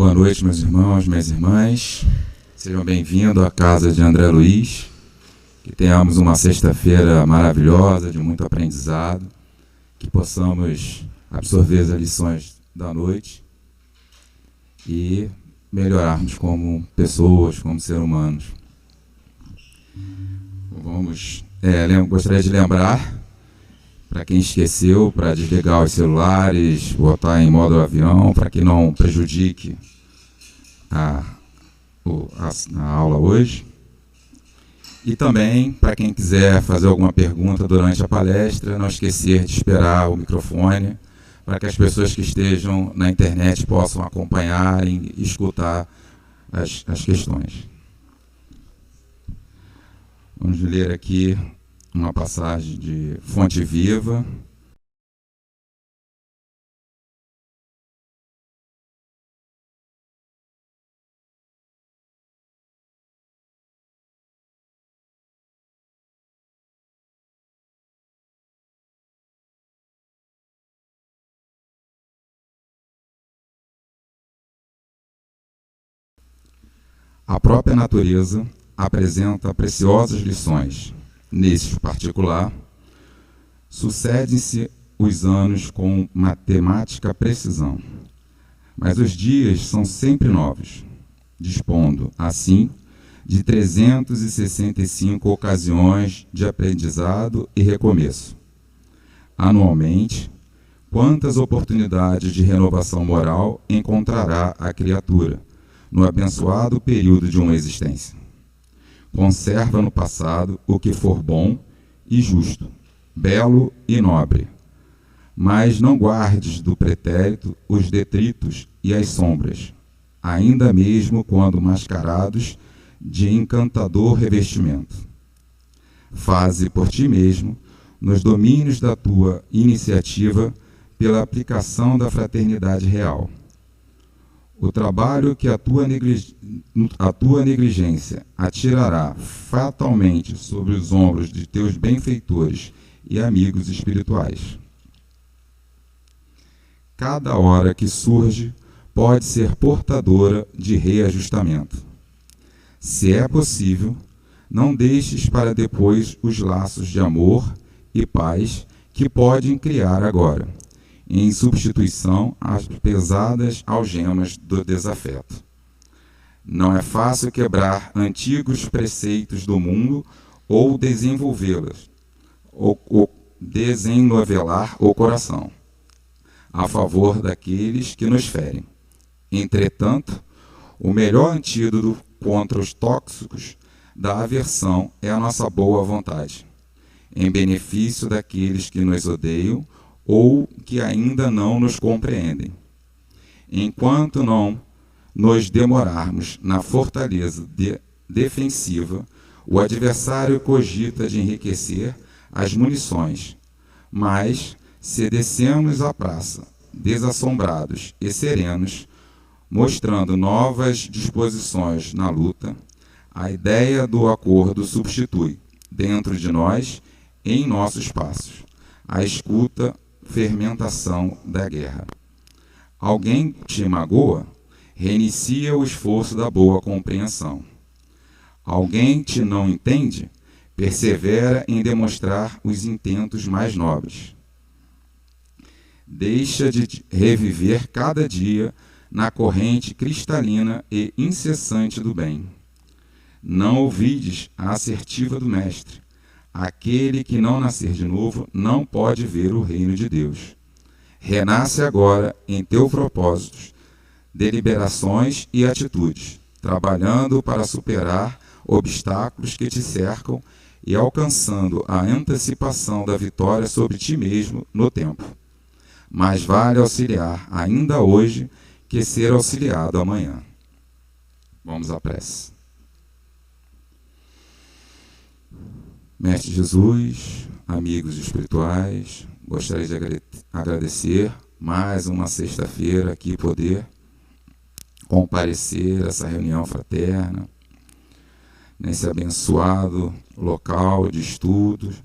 Boa noite, meus irmãos, minhas irmãs. Sejam bem-vindos à casa de André Luiz. Que tenhamos uma sexta-feira maravilhosa, de muito aprendizado. Que possamos absorver as lições da noite e melhorarmos como pessoas, como seres humanos. Gostaria de lembrar, para quem esqueceu, para desligar os celulares, botar em modo avião, para que não prejudique a aula hoje. E também, para quem quiser fazer alguma pergunta durante a palestra, não esquecer de esperar o microfone, para que as pessoas que estejam na internet possam acompanhar e escutar as questões. Vamos ler aqui uma passagem de Fonte Viva. A própria natureza apresenta preciosas lições. Neste particular, sucedem-se os anos com matemática precisão, mas os dias são sempre novos, dispondo, assim, de 365 ocasiões de aprendizado e recomeço. Anualmente, quantas oportunidades de renovação moral encontrará a criatura no abençoado período de uma existência? Conserva no passado o que for bom e justo, belo e nobre, mas não guardes do pretérito os detritos e as sombras, ainda mesmo quando mascarados de encantador revestimento. Faze por ti mesmo, nos domínios da tua iniciativa, pela aplicação da fraternidade real. O trabalho que a tua negligência atirará fatalmente sobre os ombros de teus benfeitores e amigos espirituais. Cada hora que surge pode ser portadora de reajustamento. Se é possível, não deixes para depois os laços de amor e paz que podem criar agora, em substituição às pesadas algemas do desafeto. Não é fácil quebrar antigos preceitos do mundo ou desenvolvê-los, ou desenovelar o coração, a favor daqueles que nos ferem. Entretanto, o melhor antídoto contra os tóxicos da aversão é a nossa boa vontade, em benefício daqueles que nos odeiam ou que ainda não nos compreendem. Enquanto não nos demorarmos na fortaleza defensiva, o adversário cogita de enriquecer as munições, mas se descemos à praça, desassombrados e serenos, mostrando novas disposições na luta, a ideia do acordo substitui, dentro de nós, em nossos passos, a escuta fermentação da guerra. Alguém te magoa? Reinicia o esforço da boa compreensão. Alguém te não entende? Persevera em demonstrar os intentos mais nobres. Deixa de reviver cada dia na corrente cristalina e incessante do bem. Não ouvides a assertiva do Mestre. Aquele que não nascer de novo não pode ver o reino de Deus. Renasce agora em teus propósitos, deliberações e atitudes, trabalhando para superar obstáculos que te cercam e alcançando a antecipação da vitória sobre ti mesmo no tempo. Mais vale auxiliar ainda hoje que ser auxiliado amanhã. Vamos à prece. Mestre Jesus, amigos espirituais, gostaria de agradecer mais uma sexta-feira aqui poder comparecer a essa reunião fraterna, nesse abençoado local de estudos,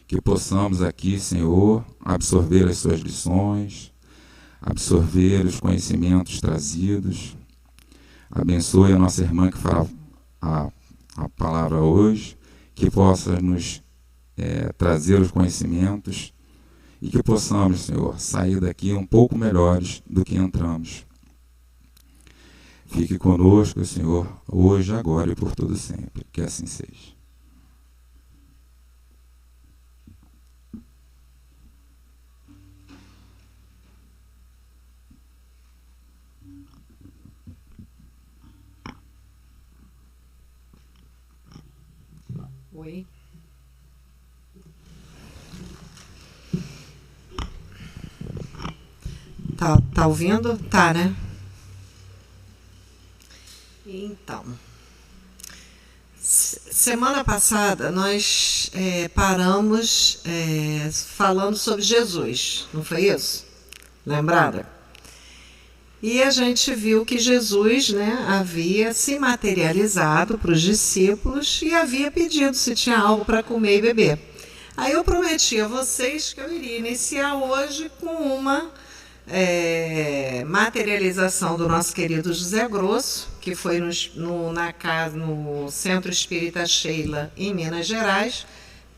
que possamos aqui, Senhor, absorver as suas lições, absorver os conhecimentos trazidos. Abençoe a nossa irmã que fará a palavra hoje, que possa nos trazer os conhecimentos e que possamos, Senhor, sair daqui um pouco melhores do que entramos. Fique conosco, Senhor, hoje, agora e por todo sempre. Que assim seja. Oi. Tá ouvindo? Tá, né? Então, semana passada nós paramos falando sobre Jesus, não foi isso? Lembrada? E a gente viu que Jesus, né, havia se materializado para os discípulos e havia pedido se tinha algo para comer e beber. Aí eu prometi a vocês que eu iria iniciar hoje com uma materialização do nosso querido José Grosso, que foi no Centro Espírita Sheila, em Minas Gerais,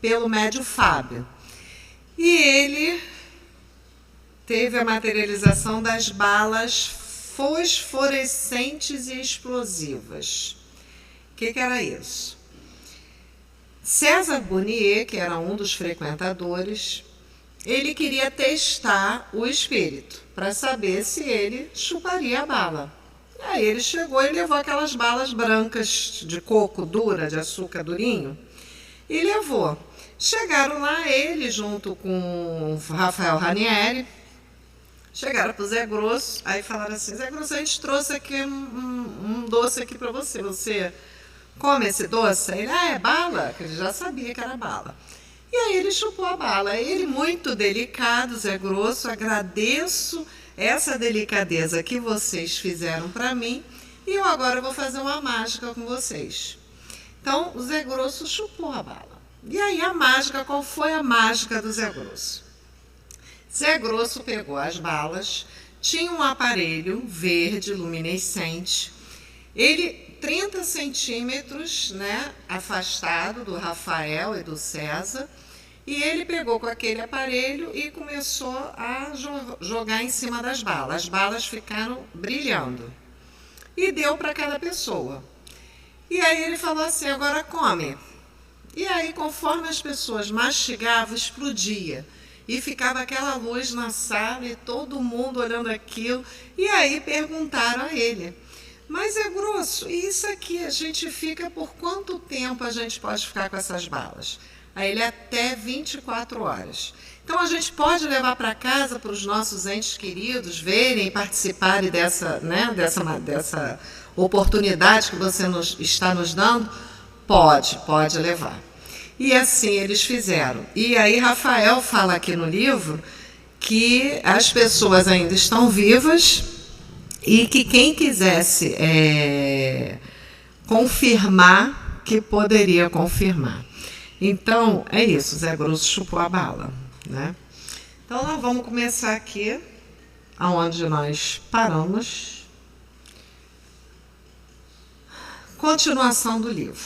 pelo médium Fábio. E ele teve a materialização das balas fosforescentes e explosivas. O que era isso? César Bonnier, que era um dos frequentadores, ele queria testar o espírito para saber se ele chuparia a bala. Aí ele chegou e levou aquelas balas brancas de coco dura, de açúcar durinho, e levou. Chegaram lá ele junto com o Rafael Ranieri, chegaram para o Zé Grosso, aí falaram assim: Zé Grosso, a gente trouxe aqui um doce aqui para você. Você come esse doce? Ele, é bala? Ele já sabia que era bala. E aí ele chupou a bala. Ele, muito delicado, Zé Grosso, agradeço essa delicadeza que vocês fizeram para mim e eu agora vou fazer uma mágica com vocês. Então, o Zé Grosso chupou a bala. E aí a mágica, qual foi a mágica do Zé Grosso? Zé Grosso pegou as balas, tinha um aparelho verde luminescente, ele 30 centímetros, né, afastado do Rafael e do César, e ele pegou com aquele aparelho e começou a jogar em cima das balas. As balas ficaram brilhando. E deu para cada pessoa. E aí ele falou assim: agora come. E aí, conforme as pessoas mastigavam, explodia. E ficava aquela luz na sala e todo mundo olhando aquilo. E aí perguntaram a ele: mas é grosso, e isso aqui a gente fica por quanto tempo a gente pode ficar com essas balas? Aí ele, até 24 horas. Então a gente pode levar para casa para os nossos entes queridos verem e participarem dessa oportunidade que você está nos dando? Pode levar. E assim eles fizeram. E aí Rafael fala aqui no livro que as pessoas ainda estão vivas e que quem quisesse confirmar, que poderia confirmar. Então, é isso, Zé Grosso chupou a bala, né? Então, nós vamos começar aqui, aonde nós paramos. Continuação do livro.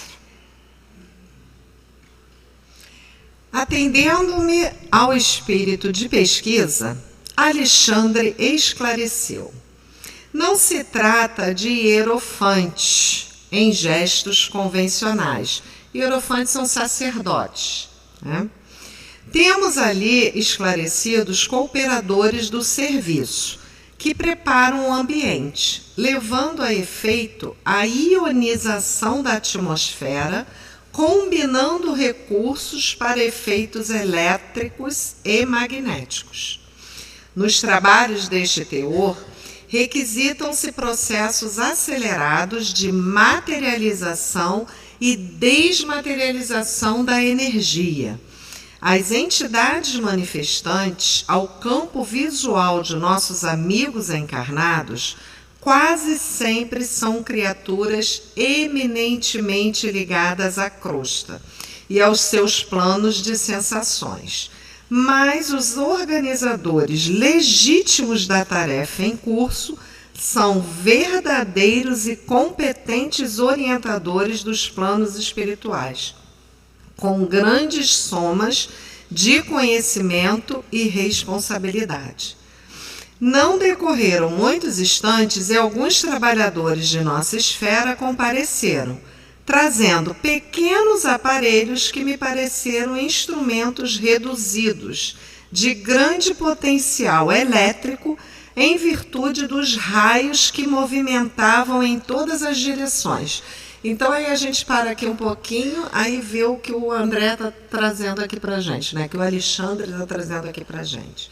Atendendo-me ao espírito de pesquisa, Alexandre esclareceu: não se trata de hierofantes em gestos convencionais. Hierofantes são sacerdotes, né? Temos ali esclarecidos cooperadores do serviço, que preparam o ambiente, levando a efeito a ionização da atmosfera, combinando recursos para efeitos elétricos e magnéticos. Nos trabalhos deste teor, requisitam-se processos acelerados de materialização e desmaterialização da energia. As entidades manifestantes ao campo visual de nossos amigos encarnados quase sempre são criaturas eminentemente ligadas à crosta e aos seus planos de sensações. mas os organizadores legítimos da tarefa em curso são verdadeiros e competentes orientadores dos planos espirituais, com grandes somas de conhecimento e responsabilidade. Não decorreram muitos instantes e alguns trabalhadores de nossa esfera compareceram, trazendo pequenos aparelhos que me pareceram instrumentos reduzidos, de grande potencial elétrico, em virtude dos raios que movimentavam em todas as direções. Então, aí a gente para aqui um pouquinho, aí vê o que o André está trazendo aqui para a gente, né? Que o Alexandre está trazendo aqui para a gente.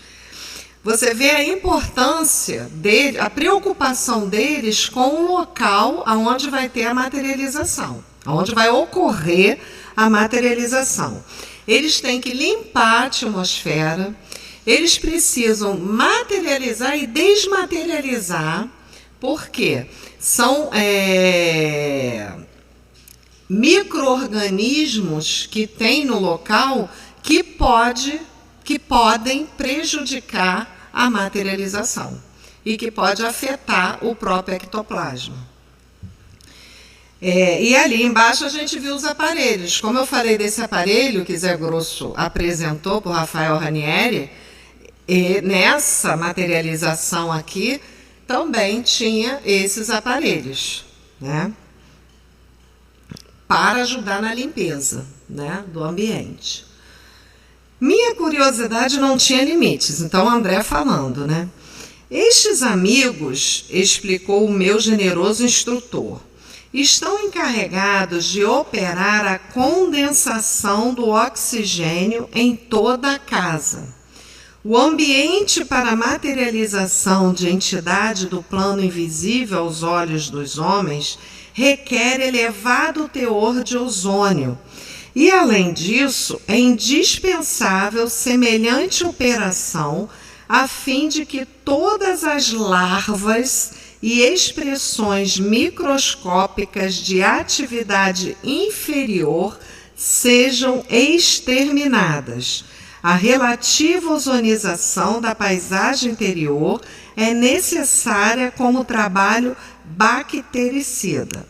Você vê a importância dele, a preocupação deles com o local onde vai ter a materialização, onde vai ocorrer a materialização. Eles têm que limpar a atmosfera, eles precisam materializar e desmaterializar, porque são micro-organismos que tem no local que podem prejudicar a materialização e que pode afetar o próprio ectoplasma. E ali embaixo a gente viu os aparelhos. Como eu falei desse aparelho que Zé Grosso apresentou para o Rafael Ranieri, e nessa materialização aqui também tinha esses aparelhos, né, para ajudar na limpeza, né, do ambiente. Minha curiosidade não tinha limites, então André falando, né? Estes amigos, explicou o meu generoso instrutor, estão encarregados de operar a condensação do oxigênio em toda a casa. O ambiente para a materialização de entidade do plano invisível aos olhos dos homens requer elevado teor de ozônio. E, além disso, é indispensável semelhante operação a fim de que todas as larvas e expressões microscópicas de atividade inferior sejam exterminadas. A relativa ozonização da paisagem interior é necessária como trabalho bactericida.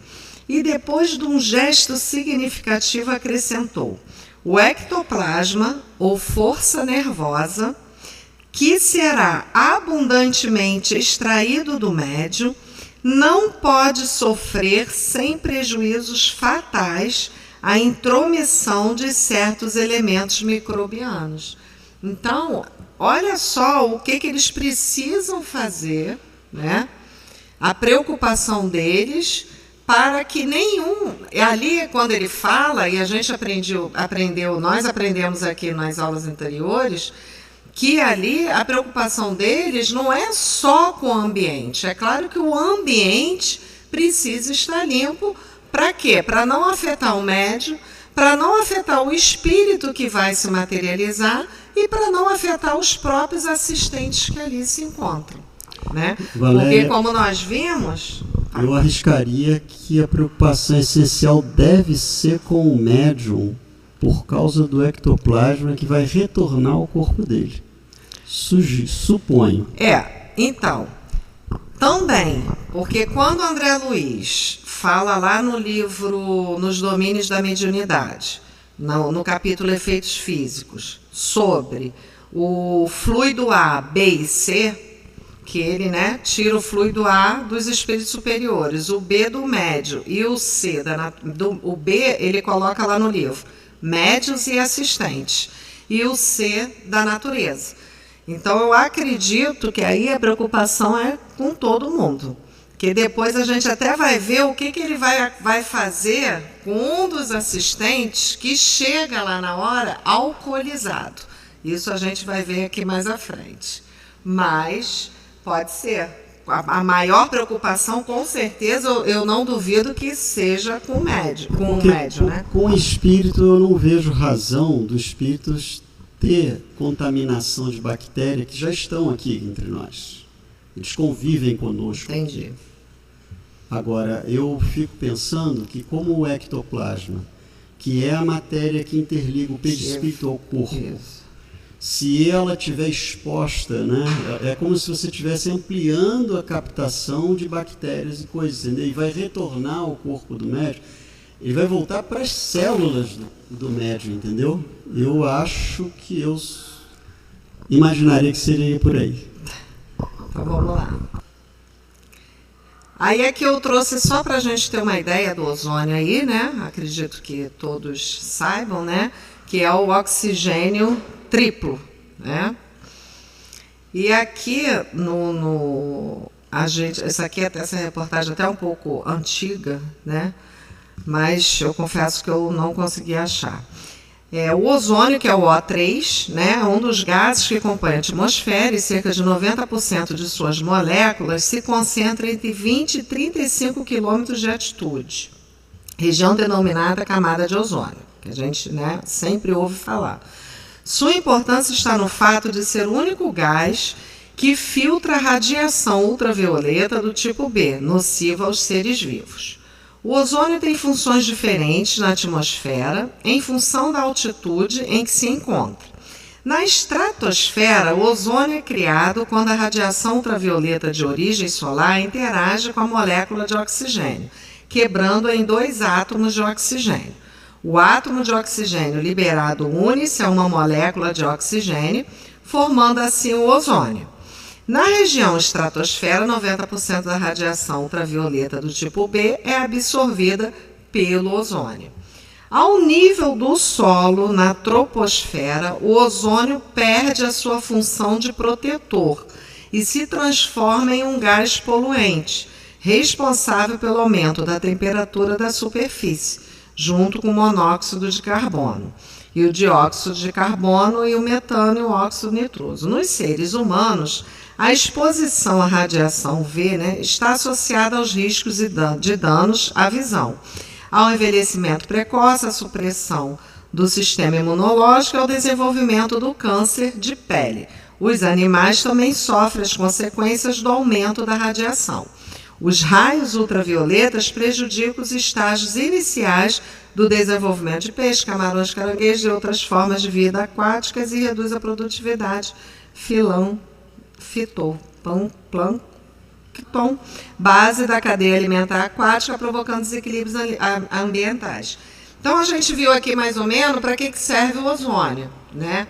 E depois de um gesto significativo acrescentou: o ectoplasma, ou força nervosa, que será abundantemente extraído do médium, não pode sofrer sem prejuízos fatais a intromissão de certos elementos microbianos. Então, olha só o que eles precisam fazer, né? A preocupação deles para que nenhum... Ali, quando ele fala, e a gente nós aprendemos aqui nas aulas anteriores, que ali a preocupação deles não é só com o ambiente. É claro que o ambiente precisa estar limpo. Para quê? Para não afetar o médium, para não afetar o espírito que vai se materializar e para não afetar os próprios assistentes que ali se encontram, né? Valéria, porque, como nós vimos... Eu arriscaria que a preocupação essencial deve ser com o médium por causa do ectoplasma que vai retornar ao corpo dele. Suponho. Então, também, porque quando André Luiz fala lá no livro Nos Domínios da Mediunidade, no capítulo Efeitos Físicos, sobre o fluido A, B e C, que ele, né, tira o fluido A dos espíritos superiores, o B do médio e o C, o B ele coloca lá no livro, médios e assistentes, e o C da natureza. Então, eu acredito que aí a preocupação é com todo mundo. Que depois a gente até vai ver o que ele vai fazer com um dos assistentes que chega lá na hora alcoolizado. Isso a gente vai ver aqui mais à frente. Mas pode ser. A maior preocupação, com certeza, eu não duvido que seja com o médium, né? Com o espírito, eu não vejo razão dos espíritos ter contaminação de bactérias que já estão aqui entre nós. Eles convivem conosco. Entendi. Agora, eu fico pensando que como o ectoplasma, que é a matéria que interliga o perispírito ao corpo, se ela estiver exposta, né, é como se você estivesse ampliando a captação de bactérias e coisas, entendeu? E vai retornar ao corpo do médium, ele vai voltar para as células do médium, entendeu? Eu acho que eu imaginaria que seria por aí. Então vamos lá. Aí aqui eu trouxe só para a gente ter uma ideia do ozônio aí, né? Acredito que todos saibam, né? Que é o oxigênio triplo, né? E aqui essa reportagem até um pouco antiga, né? Mas eu confesso que eu não consegui achar. O ozônio, que é o O3, né, é um dos gases que compõe a atmosfera e cerca de 90% de suas moléculas se concentra entre 20 e 35 quilômetros de altitude, região denominada camada de ozônio, que a gente, né, sempre ouve falar. Sua importância está no fato de ser o único gás que filtra a radiação ultravioleta do tipo B, nociva aos seres vivos. O ozônio tem funções diferentes na atmosfera em função da altitude em que se encontra. Na estratosfera, o ozônio é criado quando a radiação ultravioleta de origem solar interage com a molécula de oxigênio, quebrando-a em 2 átomos de oxigênio. O átomo de oxigênio liberado une-se a uma molécula de oxigênio, formando assim o ozônio. Na região estratosfera, 90% da radiação ultravioleta do tipo B é absorvida pelo ozônio. Ao nível do solo, na troposfera, o ozônio perde a sua função de protetor e se transforma em um gás poluente, responsável pelo aumento da temperatura da superfície, junto com o monóxido de carbono, e o dióxido de carbono e o metano e o óxido nitroso. Nos seres humanos, a exposição à radiação UV, né, está associada aos riscos de danos à visão, ao envelhecimento precoce, à supressão do sistema imunológico e ao desenvolvimento do câncer de pele. Os animais também sofrem as consequências do aumento da radiação. Os raios ultravioletas prejudicam os estágios iniciais do desenvolvimento de peixes, camarões, caranguejos e outras formas de vida aquáticas e reduz a produtividade fitoplâncton, base da cadeia alimentar aquática, provocando desequilíbrios ambientais. Então, a gente viu aqui mais ou menos para que serve o ozônio, né?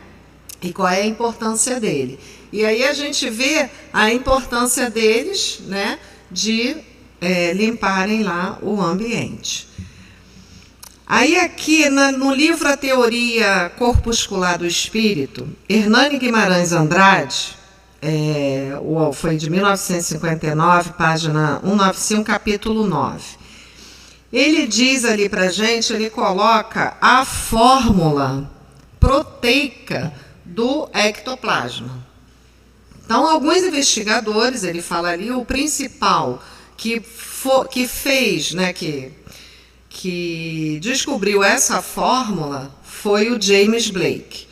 E qual é a importância dele. E aí a gente vê a importância deles, né, de limparem lá o ambiente. Aí aqui no livro A Teoria Corpuscular do Espírito, Hernani Guimarães Andrade, foi de 1959, página 195, capítulo 9. Ele diz ali para a gente, ele coloca a fórmula proteica do ectoplasma. Então, alguns investigadores, ele fala ali, o principal que fez, né, que descobriu essa fórmula foi o James Blake.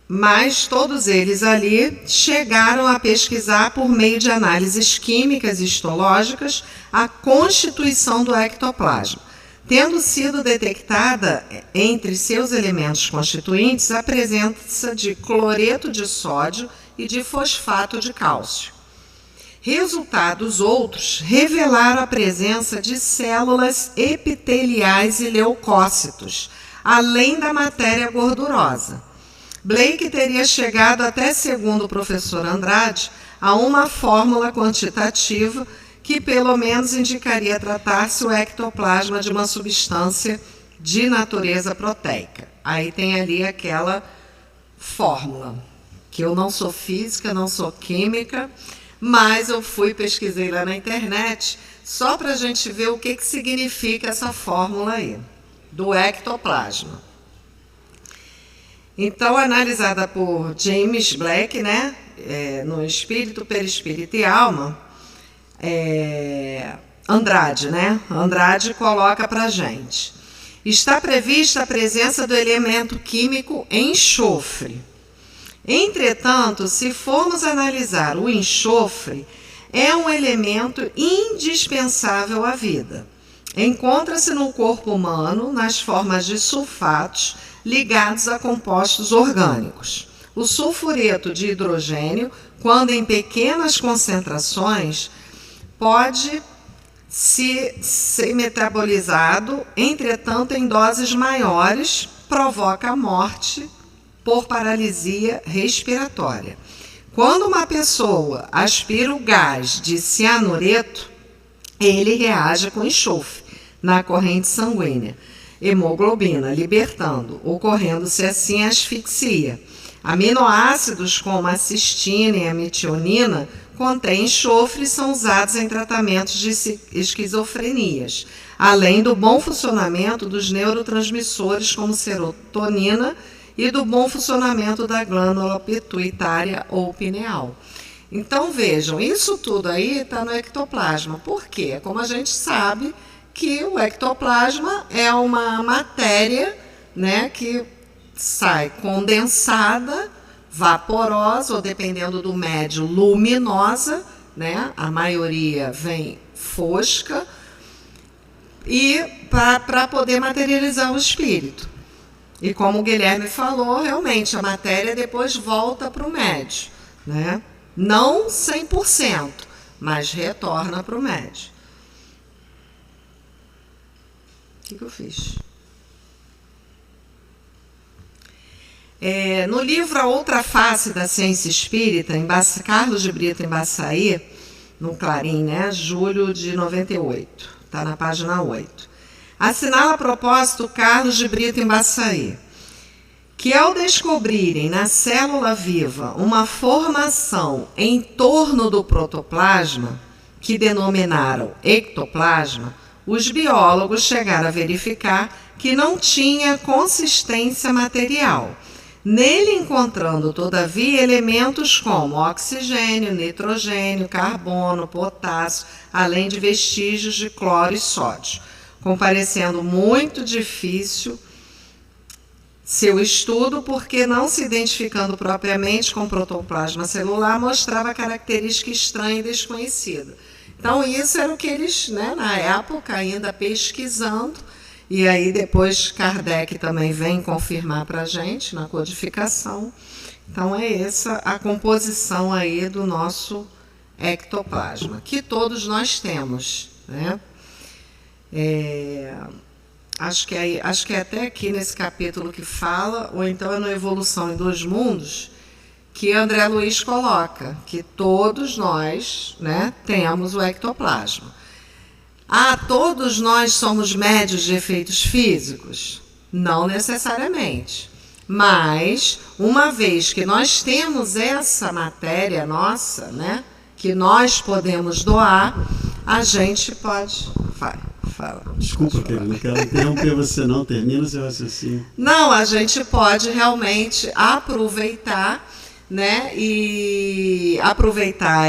Mas todos eles ali chegaram a pesquisar por meio de análises químicas e histológicas a constituição do ectoplasma, tendo sido detectada entre seus elementos constituintes a presença de cloreto de sódio e de fosfato de cálcio. Resultados outros revelaram a presença de células epiteliais e leucócitos, além da matéria gordurosa. Blake teria chegado até, segundo o professor Andrade, a uma fórmula quantitativa que pelo menos indicaria tratar-se o ectoplasma de uma substância de natureza proteica. Aí tem ali aquela fórmula, que eu não sou física, não sou química, mas eu pesquisei lá na internet, só para a gente ver o que significa essa fórmula aí, do ectoplasma. Então, analisada por James Blake, né, no Espírito, Perispírito e Alma, Andrade, né? Andrade coloca para a gente. Está prevista a presença do elemento químico enxofre. Entretanto, se formos analisar o enxofre, é um elemento indispensável à vida. Encontra-se no corpo humano nas formas de sulfatos ligados a compostos orgânicos. O sulfureto de hidrogênio, quando em pequenas concentrações, pode ser metabolizado, entretanto, em doses maiores, provoca a morte por paralisia respiratória. Quando uma pessoa aspira o gás de cianureto, ele reage com enxofre na corrente sanguínea, hemoglobina, libertando, ocorrendo-se assim a asfixia. Aminoácidos como a cistina e a metionina contêm enxofre e são usados em tratamentos de esquizofrenias, além do bom funcionamento dos neurotransmissores como serotonina e do bom funcionamento da glândula pituitária ou pineal. Então vejam, isso tudo aí está no ectoplasma. Por quê? Como a gente sabe que o ectoplasma é uma matéria, né, que sai condensada, vaporosa, ou dependendo do médio, luminosa, né? A maioria vem fosca, e para poder materializar o espírito. E como o Guilherme falou, realmente a matéria depois volta para o médio, né? Não 100%, mas retorna para o médio. O que eu fiz? No livro A Outra Face da Ciência Espírita, Carlos de Brito Embaçaí, no Clarim, né? Julho de 98, está na página 8. Assinala a propósito Carlos de Brito Embaçaí, que ao descobrirem na célula viva uma formação em torno do protoplasma, que denominaram ectoplasma, os biólogos chegaram a verificar que não tinha consistência material, nele encontrando, todavia, elementos como oxigênio, nitrogênio, carbono, potássio, além de vestígios de cloro e sódio, comparecendo muito difícil seu estudo, porque, não se identificando propriamente com o protoplasma celular, mostrava característica estranha e desconhecida. Então, isso era o que eles, né, na época, ainda pesquisando, e aí depois Kardec também vem confirmar para a gente na codificação. Então, é essa a composição aí do nosso ectoplasma, que todos nós temos, né? Acho que é até aqui nesse capítulo que fala, ou então é no Evolução em Dois Mundos, que André Luiz coloca que todos nós, né, temos o ectoplasma. Todos nós somos médios de efeitos físicos? Não necessariamente. Mas, uma vez que nós temos essa matéria nossa, né, que nós podemos doar, a gente pode... Fala. Desculpa, querido, não quero interromper você não, termina o seu raciocínio. Não, a gente pode realmente aproveitar, né, e aproveitar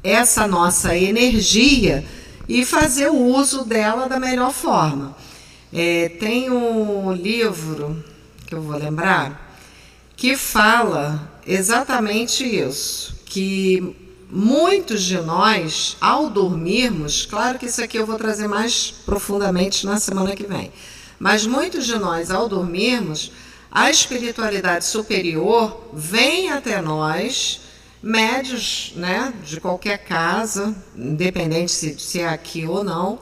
essa nossa energia e fazer o uso dela da melhor forma. Tem um livro, que eu vou lembrar, que fala exatamente isso, que muitos de nós, ao dormirmos, claro que isso aqui eu vou trazer mais profundamente na semana que vem, mas muitos de nós, ao dormirmos, a espiritualidade superior vem até nós, médios, né, de qualquer casa, independente se é aqui ou não,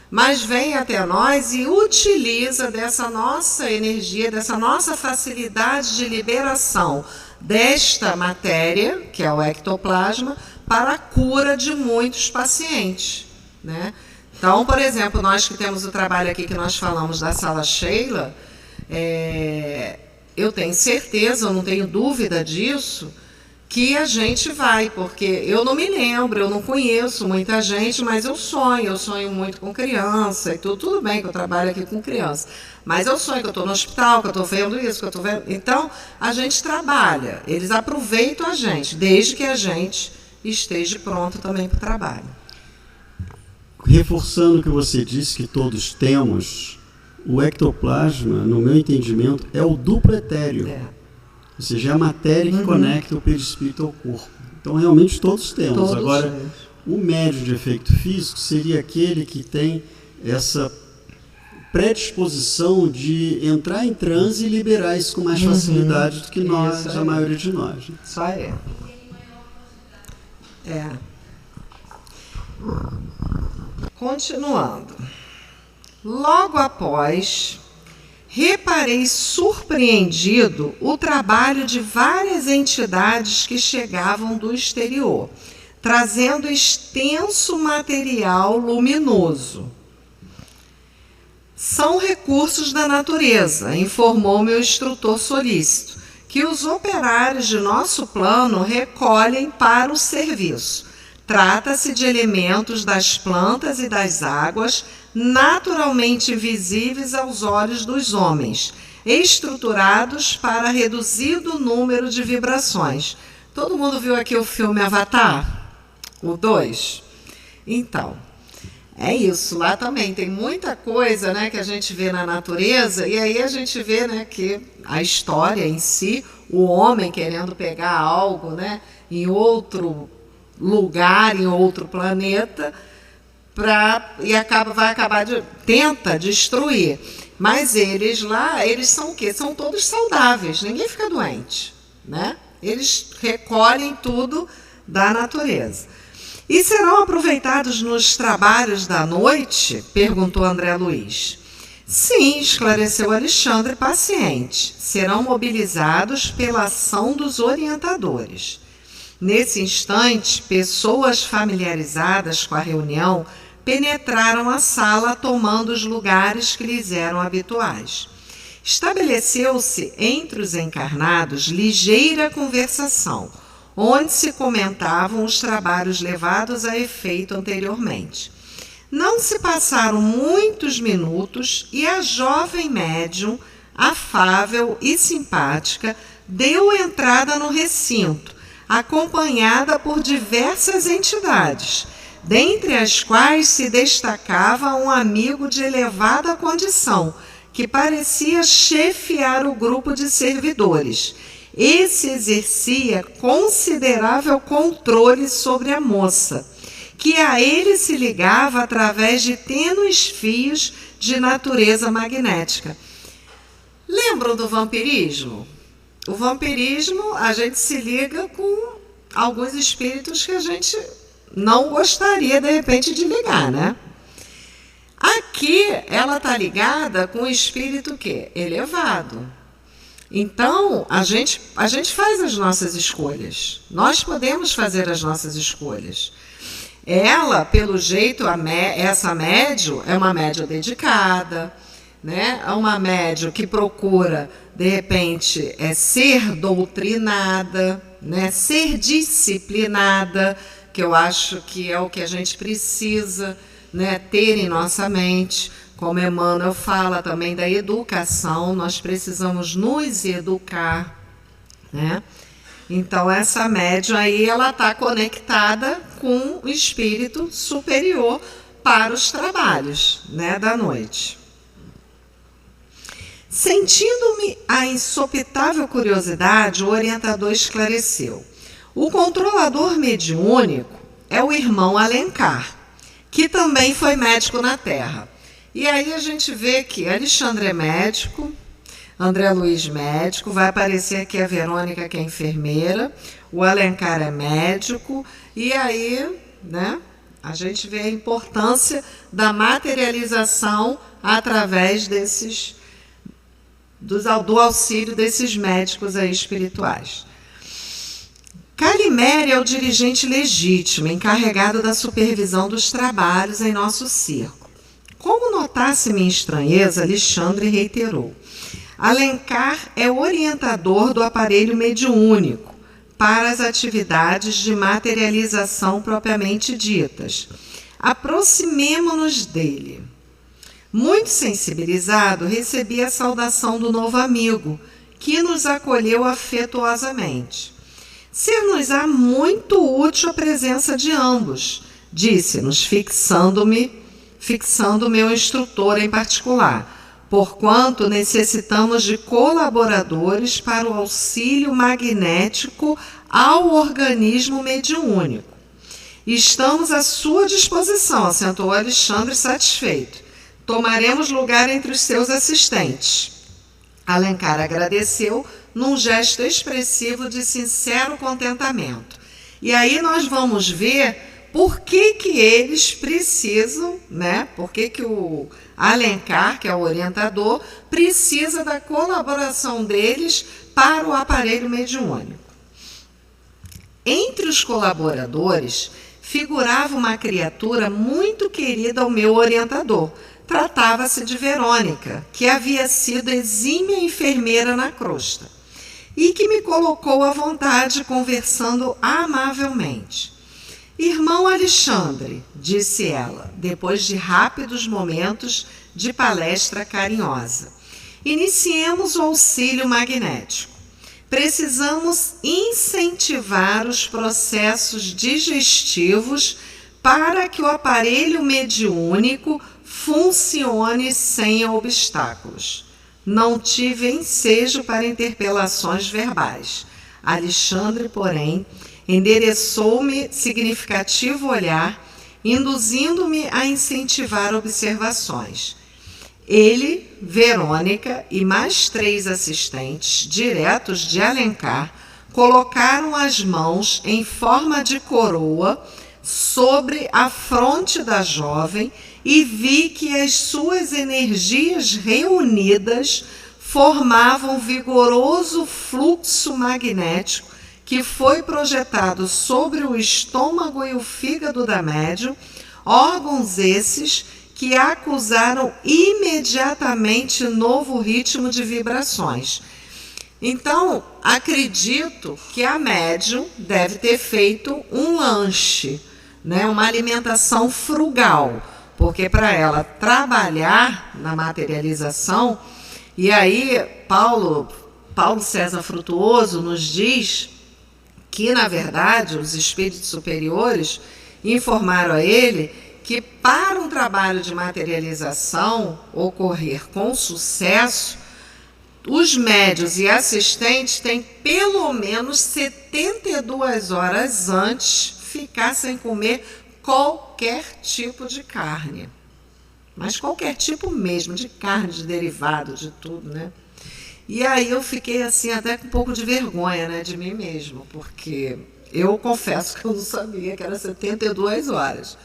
mas vem até nós e utiliza dessa nossa energia, dessa nossa facilidade de liberação desta matéria, que é o ectoplasma, para a cura de muitos pacientes, né? Então, por exemplo, nós que temos o trabalho aqui que nós falamos da Sala Sheila, eu tenho certeza, eu não tenho dúvida disso, que a gente vai, porque eu não me lembro, eu não conheço muita gente, mas eu sonho muito com criança e tudo bem que eu trabalho aqui com criança, mas eu sonho que eu estou no hospital, que eu estou vendo isso, que eu estou vendo... Então, a gente trabalha, eles aproveitam a gente, desde que a gente esteja pronto também para o trabalho. Reforçando o que você disse, que todos temos, o ectoplasma, no meu entendimento, é o duplo etéreo. Ou seja, é a matéria que conecta o perispírito ao corpo. Então, realmente, todos temos. Agora, o médium de efeito físico seria aquele que tem essa predisposição de entrar em transe e liberar isso com mais facilidade do que nós, a maioria de nós. Né? Isso aí. Continuando. Logo após, reparei surpreendido o trabalho de várias entidades que chegavam do exterior, trazendo extenso material luminoso. São recursos da natureza, informou meu instrutor solícito, que os operários de nosso plano recolhem para o serviço. Trata-se de elementos das plantas e das águas naturalmente visíveis aos olhos dos homens, estruturados para reduzido número de vibrações. Todo mundo viu aqui o filme Avatar? O 2? Então, é isso. Lá também tem muita coisa, né, que a gente vê na natureza, e aí a gente vê, né, que a história em si, o homem querendo pegar algo, né, em outro lugar, em outro planeta, tenta destruir. Mas eles lá, eles são o quê? São todos saudáveis, ninguém fica doente, né? Eles recolhem tudo da natureza. E serão aproveitados nos trabalhos da noite? Perguntou André Luiz. Sim, esclareceu Alexandre paciente. Serão mobilizados pela ação dos orientadores. Nesse instante, pessoas familiarizadas com a reunião penetraram a sala, tomando os lugares que lhes eram habituais. Estabeleceu-se entre os encarnados ligeira conversação, onde se comentavam os trabalhos levados a efeito anteriormente. Não se passaram muitos minutos e a jovem médium, afável e simpática, deu entrada no recinto, acompanhada por diversas entidades, dentre as quais se destacava um amigo de elevada condição, que parecia chefiar o grupo de servidores. Esse exercia considerável controle sobre a moça, que a ele se ligava através de tênues fios de natureza magnética. Lembram do vampirismo? O vampirismo, a gente se liga com alguns espíritos que a gente não gostaria, de repente, de ligar, né? Aqui, ela está ligada com o espírito quê? Elevado. Então, a gente faz as nossas escolhas. Nós podemos fazer as nossas escolhas. Ela, pelo jeito, essa médium é uma médium dedicada, né? É uma médium que procura, de repente, ser doutrinada, né? Ser disciplinada, que eu acho que é o que a gente precisa, né, ter em nossa mente. Como Emmanuel fala também da educação, nós precisamos nos educar, né? Então, essa médium aí, ela está conectada com o espírito superior para os trabalhos, né, da noite. Sentindo-me a insopitável curiosidade, o orientador esclareceu. O controlador mediúnico é o irmão Alencar, que também foi médico na Terra. E aí a gente vê que Alexandre é médico, André Luiz médico, vai aparecer aqui a Verônica, que é enfermeira, o Alencar é médico, e aí, né, a gente vê a importância da materialização através do auxílio desses médicos aí espirituais. Calimere é o dirigente legítimo, encarregado da supervisão dos trabalhos em nosso circo. Como notasse minha estranheza, Alexandre reiterou. Alencar é o orientador do aparelho mediúnico para as atividades de materialização propriamente ditas. Aproximemo-nos dele. Muito sensibilizado, recebi a saudação do novo amigo, que nos acolheu afetuosamente. Ser-nos-á muito útil a presença de ambos, disse-nos, fixando meu instrutor em particular, porquanto necessitamos de colaboradores para o auxílio magnético ao organismo mediúnico. Estamos à sua disposição, acentuou Alexandre satisfeito. tomaremos lugar entre os seus assistentes. Alencar agradeceu num gesto expressivo de sincero contentamento. E aí nós vamos ver por que eles precisam, né? Por que o Alencar, que é o orientador, precisa da colaboração deles para o aparelho mediúnico. Entre os colaboradores figurava uma criatura muito querida ao meu orientador. Tratava-se de Verônica, que havia sido exímia enfermeira na crosta, e que me colocou à vontade conversando amavelmente. Irmão Alexandre, disse ela, depois de rápidos momentos de palestra carinhosa, iniciemos o auxílio magnético. Precisamos incentivar os processos digestivos para que o aparelho mediúnico funcione sem obstáculos. Não tive ensejo para interpelações verbais. Alexandre, porém, endereçou-me significativo olhar, induzindo-me a incentivar observações. Ele, Verônica e mais 3 assistentes, diretos de Alencar, colocaram as mãos em forma de coroa sobre a fronte da jovem e vi que as suas energias reunidas formavam um vigoroso fluxo magnético que foi projetado sobre o estômago e o fígado da médium, órgãos esses que acusaram imediatamente novo ritmo de vibrações. Então, acredito que a médium deve ter feito um lanche, né, uma alimentação frugal, porque para ela trabalhar na materialização, e aí Paulo César Frutuoso nos diz que, na verdade, os espíritos superiores informaram a ele que para um trabalho de materialização ocorrer com sucesso, os médios e assistentes têm pelo menos 72 horas antes ficar sem comer qualquer tipo de carne. Mas qualquer tipo mesmo, de carne, de derivado, de tudo, né? E aí eu fiquei assim até com um pouco de vergonha, né, de mim mesma, porque eu confesso que eu não sabia que era 72 horas.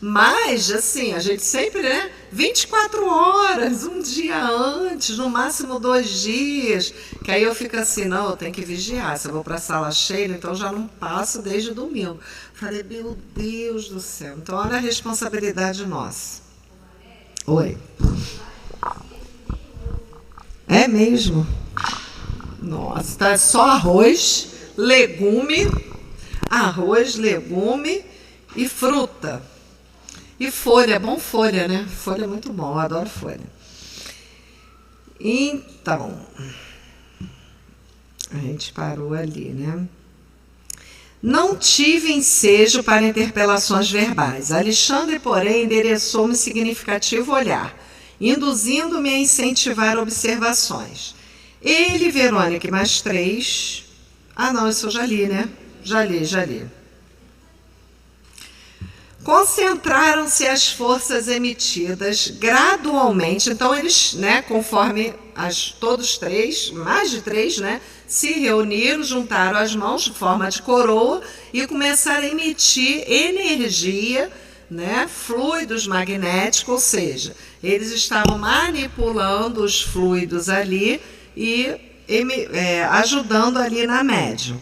Mas, assim, a gente sempre, né, 24 horas, um dia antes, no máximo 2 dias, que aí eu fico assim, não, eu tenho que vigiar, se eu vou para a sala cheia, então já não passo desde domingo. Falei, meu Deus do céu, então olha a responsabilidade nossa. Oi. É mesmo? Nossa, tá só arroz, legume e fruta. E folha, bom folha, né? Folha é muito bom, eu adoro folha. Então, a gente parou ali, né? Não tive ensejo para interpelações verbais. Alexandre, porém, endereçou-me significativo olhar, induzindo-me a incentivar observações. Ele, Verônica e mais 3... Ah, não, isso eu já li, né? Já li. Concentraram-se as forças emitidas gradualmente. Então, eles, né, conforme todos 3, mais de 3, né, se reuniram, juntaram as mãos de forma de coroa e começaram a emitir energia, né, fluidos magnéticos, ou seja, eles estavam manipulando os fluidos ali e ajudando ali na médium.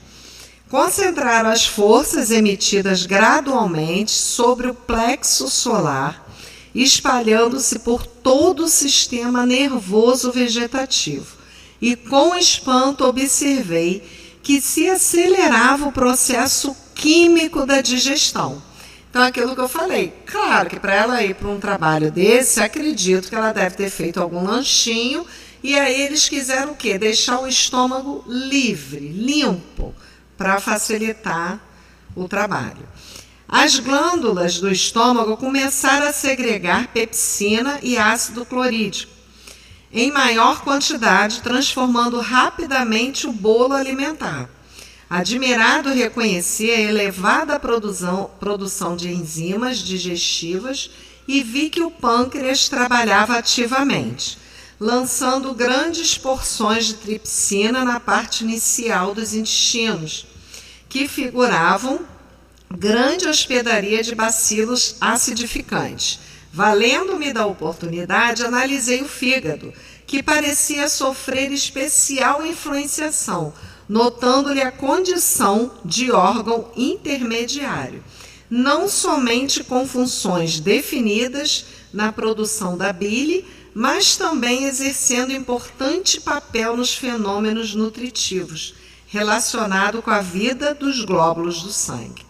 Concentraram as forças emitidas gradualmente sobre o plexo solar, espalhando-se por todo o sistema nervoso vegetativo. E com espanto observei que se acelerava o processo químico da digestão. Então, aquilo que eu falei, claro que para ela ir para um trabalho desse, acredito que ela deve ter feito algum lanchinho, e aí eles quiseram o quê? Deixar o estômago livre, limpo, para facilitar o trabalho. As glândulas do estômago começaram a segregar pepsina e ácido clorídrico em maior quantidade, transformando rapidamente o bolo alimentar. Admirado, reconheci a elevada produção de enzimas digestivas e vi que o pâncreas trabalhava ativamente, lançando grandes porções de tripsina na parte inicial dos intestinos, que figuravam grande hospedaria de bacilos acidificantes. Valendo-me da oportunidade, analisei o fígado, que parecia sofrer especial influenciação, notando-lhe a condição de órgão intermediário, não somente com funções definidas na produção da bile, mas também exercendo importante papel nos fenômenos nutritivos, relacionado com a vida dos glóbulos do sangue.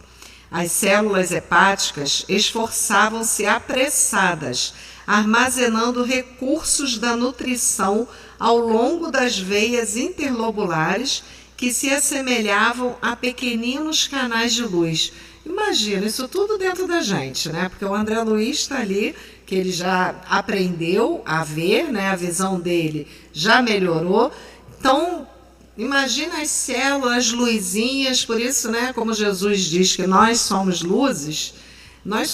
As células hepáticas esforçavam-se apressadas, armazenando recursos da nutrição ao longo das veias interlobulares que se assemelhavam a pequeninos canais de luz. Imagina, isso tudo dentro da gente, né? Porque o André Luiz está ali, que ele já aprendeu a ver, né? A visão dele já melhorou. Então, imagina as células, as luzinhas, por isso, né? Como Jesus diz que nós somos luzes, nós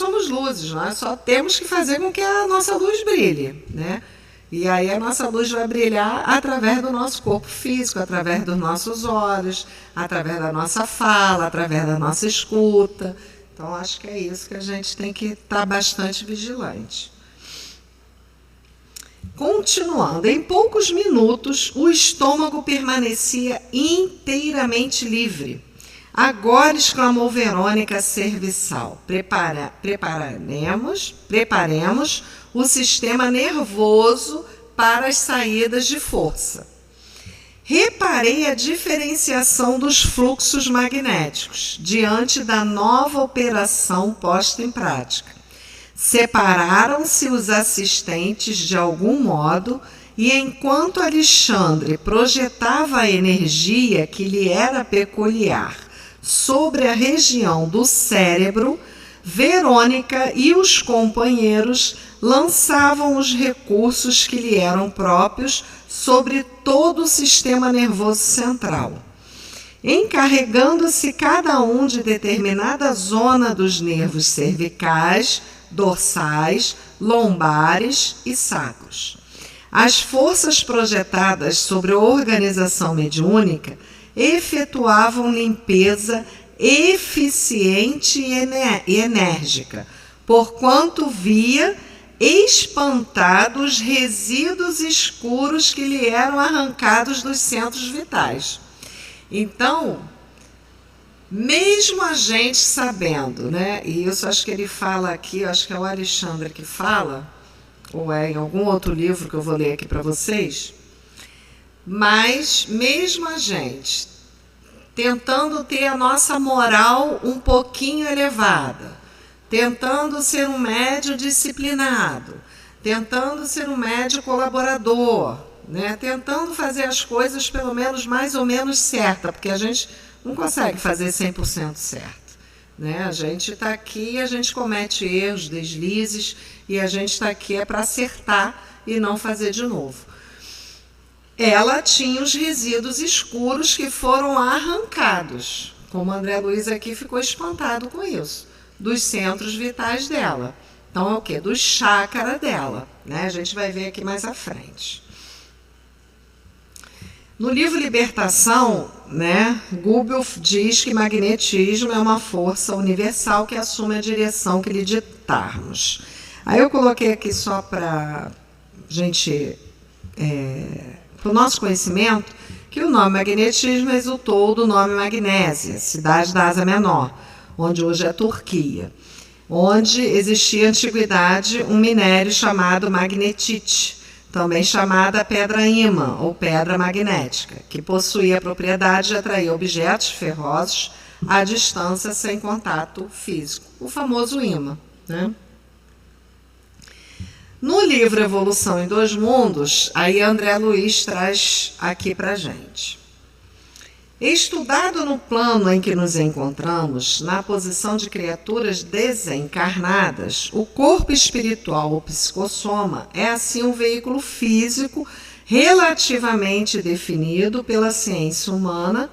só temos que fazer com que a nossa luz brilhe, né? E aí a nossa luz vai brilhar através do nosso corpo físico, através dos nossos olhos, através da nossa fala, através da nossa escuta. Então, acho que é isso que a gente tem que estar bastante vigilante. Continuando, em poucos minutos, o estômago permanecia inteiramente livre. Agora, exclamou Verônica Serviçal, preparemos o sistema nervoso para as saídas de força. Reparei a diferenciação dos fluxos magnéticos diante da nova operação posta em prática. Separaram-se os assistentes de algum modo e, enquanto Alexandre projetava a energia que lhe era peculiar sobre a região do cérebro, Verônica e os companheiros lançavam os recursos que lhe eram próprios sobre todo o sistema nervoso central, encarregando-se cada um de determinada zona dos nervos cervicais, dorsais, lombares e sacros. As forças projetadas sobre a organização mediúnica efetuavam limpeza eficiente e enérgica, porquanto via espantado os resíduos escuros que lhe eram arrancados dos centros vitais. Então, mesmo a gente sabendo, né, e isso acho que ele fala aqui, acho que é o Alexandre que fala, ou é em algum outro livro que eu vou ler aqui para vocês, mas mesmo a gente tentando ter a nossa moral um pouquinho elevada, tentando ser um médium disciplinado, tentando ser um médium colaborador, né? Tentando fazer as coisas pelo menos mais ou menos certa, porque a gente não consegue fazer 100% certo, né? A gente está aqui, a gente comete erros, deslizes, e a gente está aqui para acertar e não fazer de novo. Ela tinha os resíduos escuros que foram arrancados, como André Luiz aqui ficou espantado com isso, dos centros vitais dela. Então, é o quê? Do chácara dela, né? A gente vai ver aqui mais à frente. No livro Libertação, né, Goebbels diz que magnetismo é uma força universal que assume a direção que lhe ditarmos. Aí eu coloquei aqui só para gente... para o nosso conhecimento, que o nome magnetismo resultou do nome Magnésia, cidade da Ásia Menor, onde hoje é Turquia, onde existia na antiguidade um minério chamado magnetite, também chamada pedra ímã ou pedra magnética, que possuía a propriedade de atrair objetos ferrosos à distância sem contato físico, o famoso ímã, né? No livro Evolução em Dois Mundos, aí André Luiz traz aqui para a gente. Estudado no plano em que nos encontramos, na posição de criaturas desencarnadas, o corpo espiritual ou psicossoma é assim um veículo físico relativamente definido pela ciência humana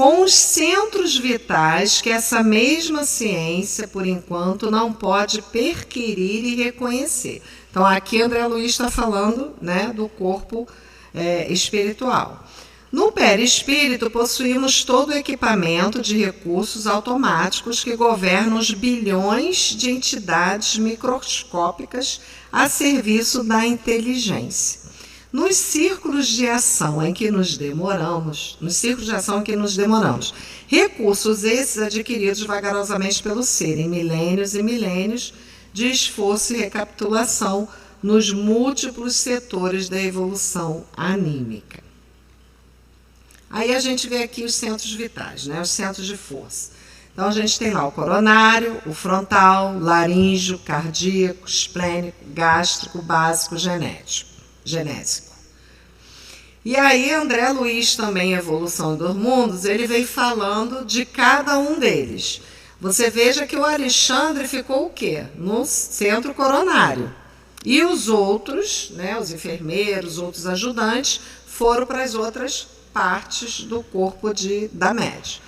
com os centros vitais que essa mesma ciência, por enquanto, não pode perquirir e reconhecer. Então, aqui André Luiz está falando, né, do corpo espiritual. No perispírito, possuímos todo o equipamento de recursos automáticos que governam os bilhões de entidades microscópicas a serviço da inteligência. Nos círculos de ação em que nos demoramos, recursos esses adquiridos vagarosamente pelo ser, em milênios e milênios de esforço e recapitulação nos múltiplos setores da evolução anímica. Aí a gente vê aqui os centros vitais, né? Os centros de força. Então a gente tem lá o coronário, o frontal, laríngeo, cardíaco, esplênico, gástrico, básico, genésico. E aí André Luiz, também Evolução dos Mundos, ele veio falando de cada um deles. Você veja que o Alexandre ficou o quê? No centro coronário. E os outros, né, os enfermeiros, outros ajudantes, foram para as outras partes do corpo da média.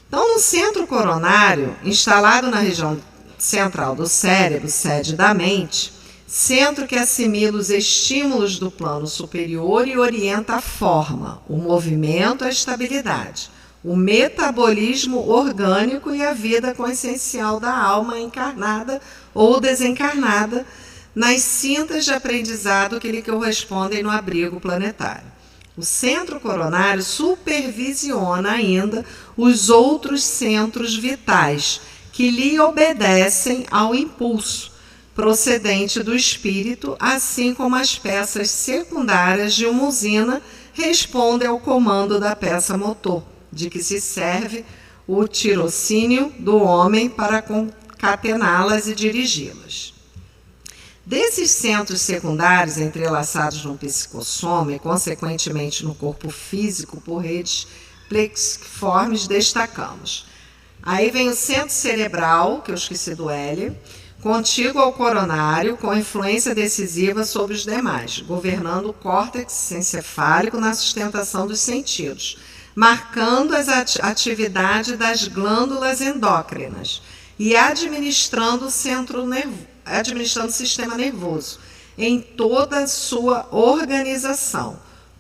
Então, no centro coronário, instalado na região central do cérebro, sede da mente, centro que assimila os estímulos do plano superior e orienta a forma, o movimento, a estabilidade, o metabolismo orgânico e a vida consciencial da alma encarnada ou desencarnada nas cintas de aprendizado que lhe correspondem no abrigo planetário. O centro coronário supervisiona ainda os outros centros vitais que lhe obedecem ao impulso procedente do espírito, assim como as peças secundárias de uma usina respondem ao comando da peça motor, de que se serve o tirocínio do homem para concatená-las e dirigi-las. Desses centros secundários entrelaçados no psicossoma e, consequentemente, no corpo físico por redes plexiformes, destacamos. Aí vem o centro cerebral, que eu esqueci do L, contíguo ao coronário, com influência decisiva sobre os demais, governando o córtex encefálico na sustentação dos sentidos, marcando a atividade das glândulas endócrinas e administrando o sistema nervoso em toda a sua organização,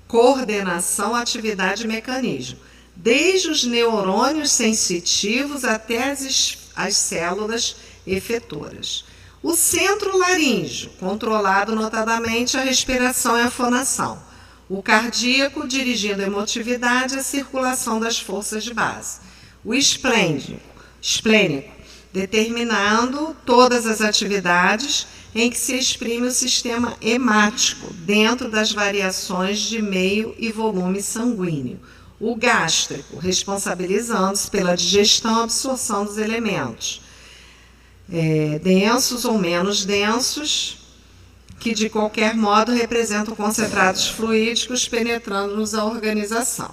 coordenação, atividade e mecanismo, desde os neurônios sensitivos até as células efetoras. O centro laríngeo, controlado notadamente a respiração e a fonação. O cardíaco, dirigindo a emotividade e a circulação das forças de base. O esplênico, determinando todas as atividades em que se exprime o sistema hemático, dentro das variações de meio e volume sanguíneo. O gástrico, responsabilizando-se pela digestão e absorção dos elementos, densos ou menos densos, que de qualquer modo representam concentrados fluídicos penetrando-nos a organização.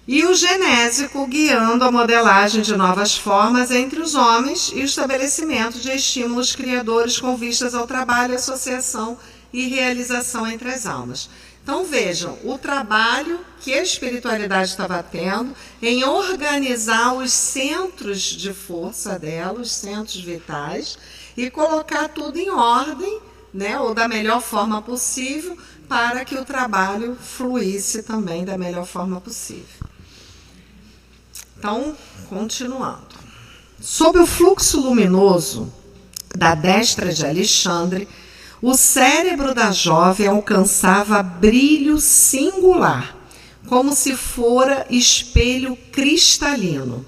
E o genésico, guiando a modelagem de novas formas entre os homens e o estabelecimento de estímulos criadores com vistas ao trabalho, associação e realização entre as almas. Então vejam, o trabalho que a espiritualidade estava tendo em organizar os centros de força dela, os centros vitais, e colocar tudo em ordem, né, ou da melhor forma possível, para que o trabalho fluísse também da melhor forma possível. Então, continuando. Sob o fluxo luminoso da destra de Alexandre, o cérebro da jovem alcançava brilho singular, como se fora espelho cristalino.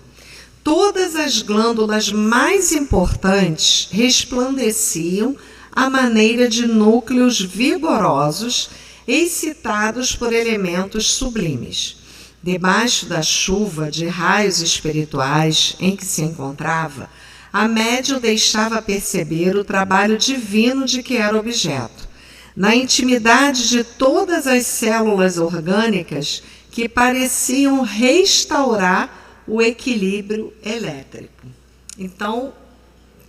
Todas as glândulas mais importantes resplandeciam à maneira de núcleos vigorosos excitados por elementos sublimes. Debaixo da chuva de raios espirituais em que se encontrava, a médium deixava perceber o trabalho divino de que era objeto, na intimidade de todas as células orgânicas que pareciam restaurar o equilíbrio elétrico. Então,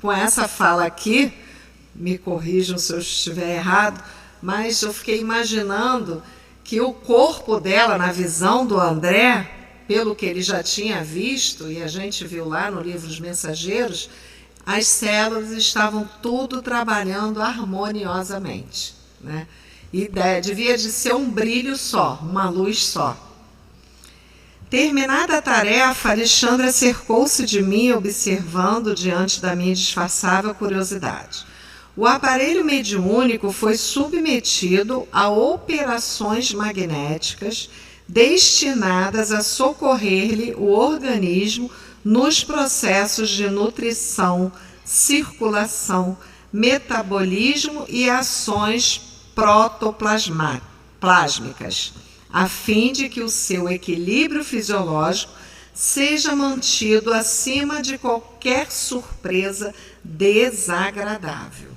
com essa fala aqui, me corrijam se eu estiver errado, mas eu fiquei imaginando que o corpo dela, na visão do André, pelo que ele já tinha visto, e a gente viu lá no livro Os Mensageiros, as células estavam tudo trabalhando harmoniosamente, né? E devia de ser um brilho só, uma luz só. Terminada a tarefa, Alexandra cercou-se de mim, observando diante da minha indisfarçável curiosidade. O aparelho mediúnico foi submetido a operações magnéticas destinadas a socorrer-lhe o organismo nos processos de nutrição, circulação, metabolismo e ações protoplásmicas, a fim de que o seu equilíbrio fisiológico seja mantido acima de qualquer surpresa desagradável.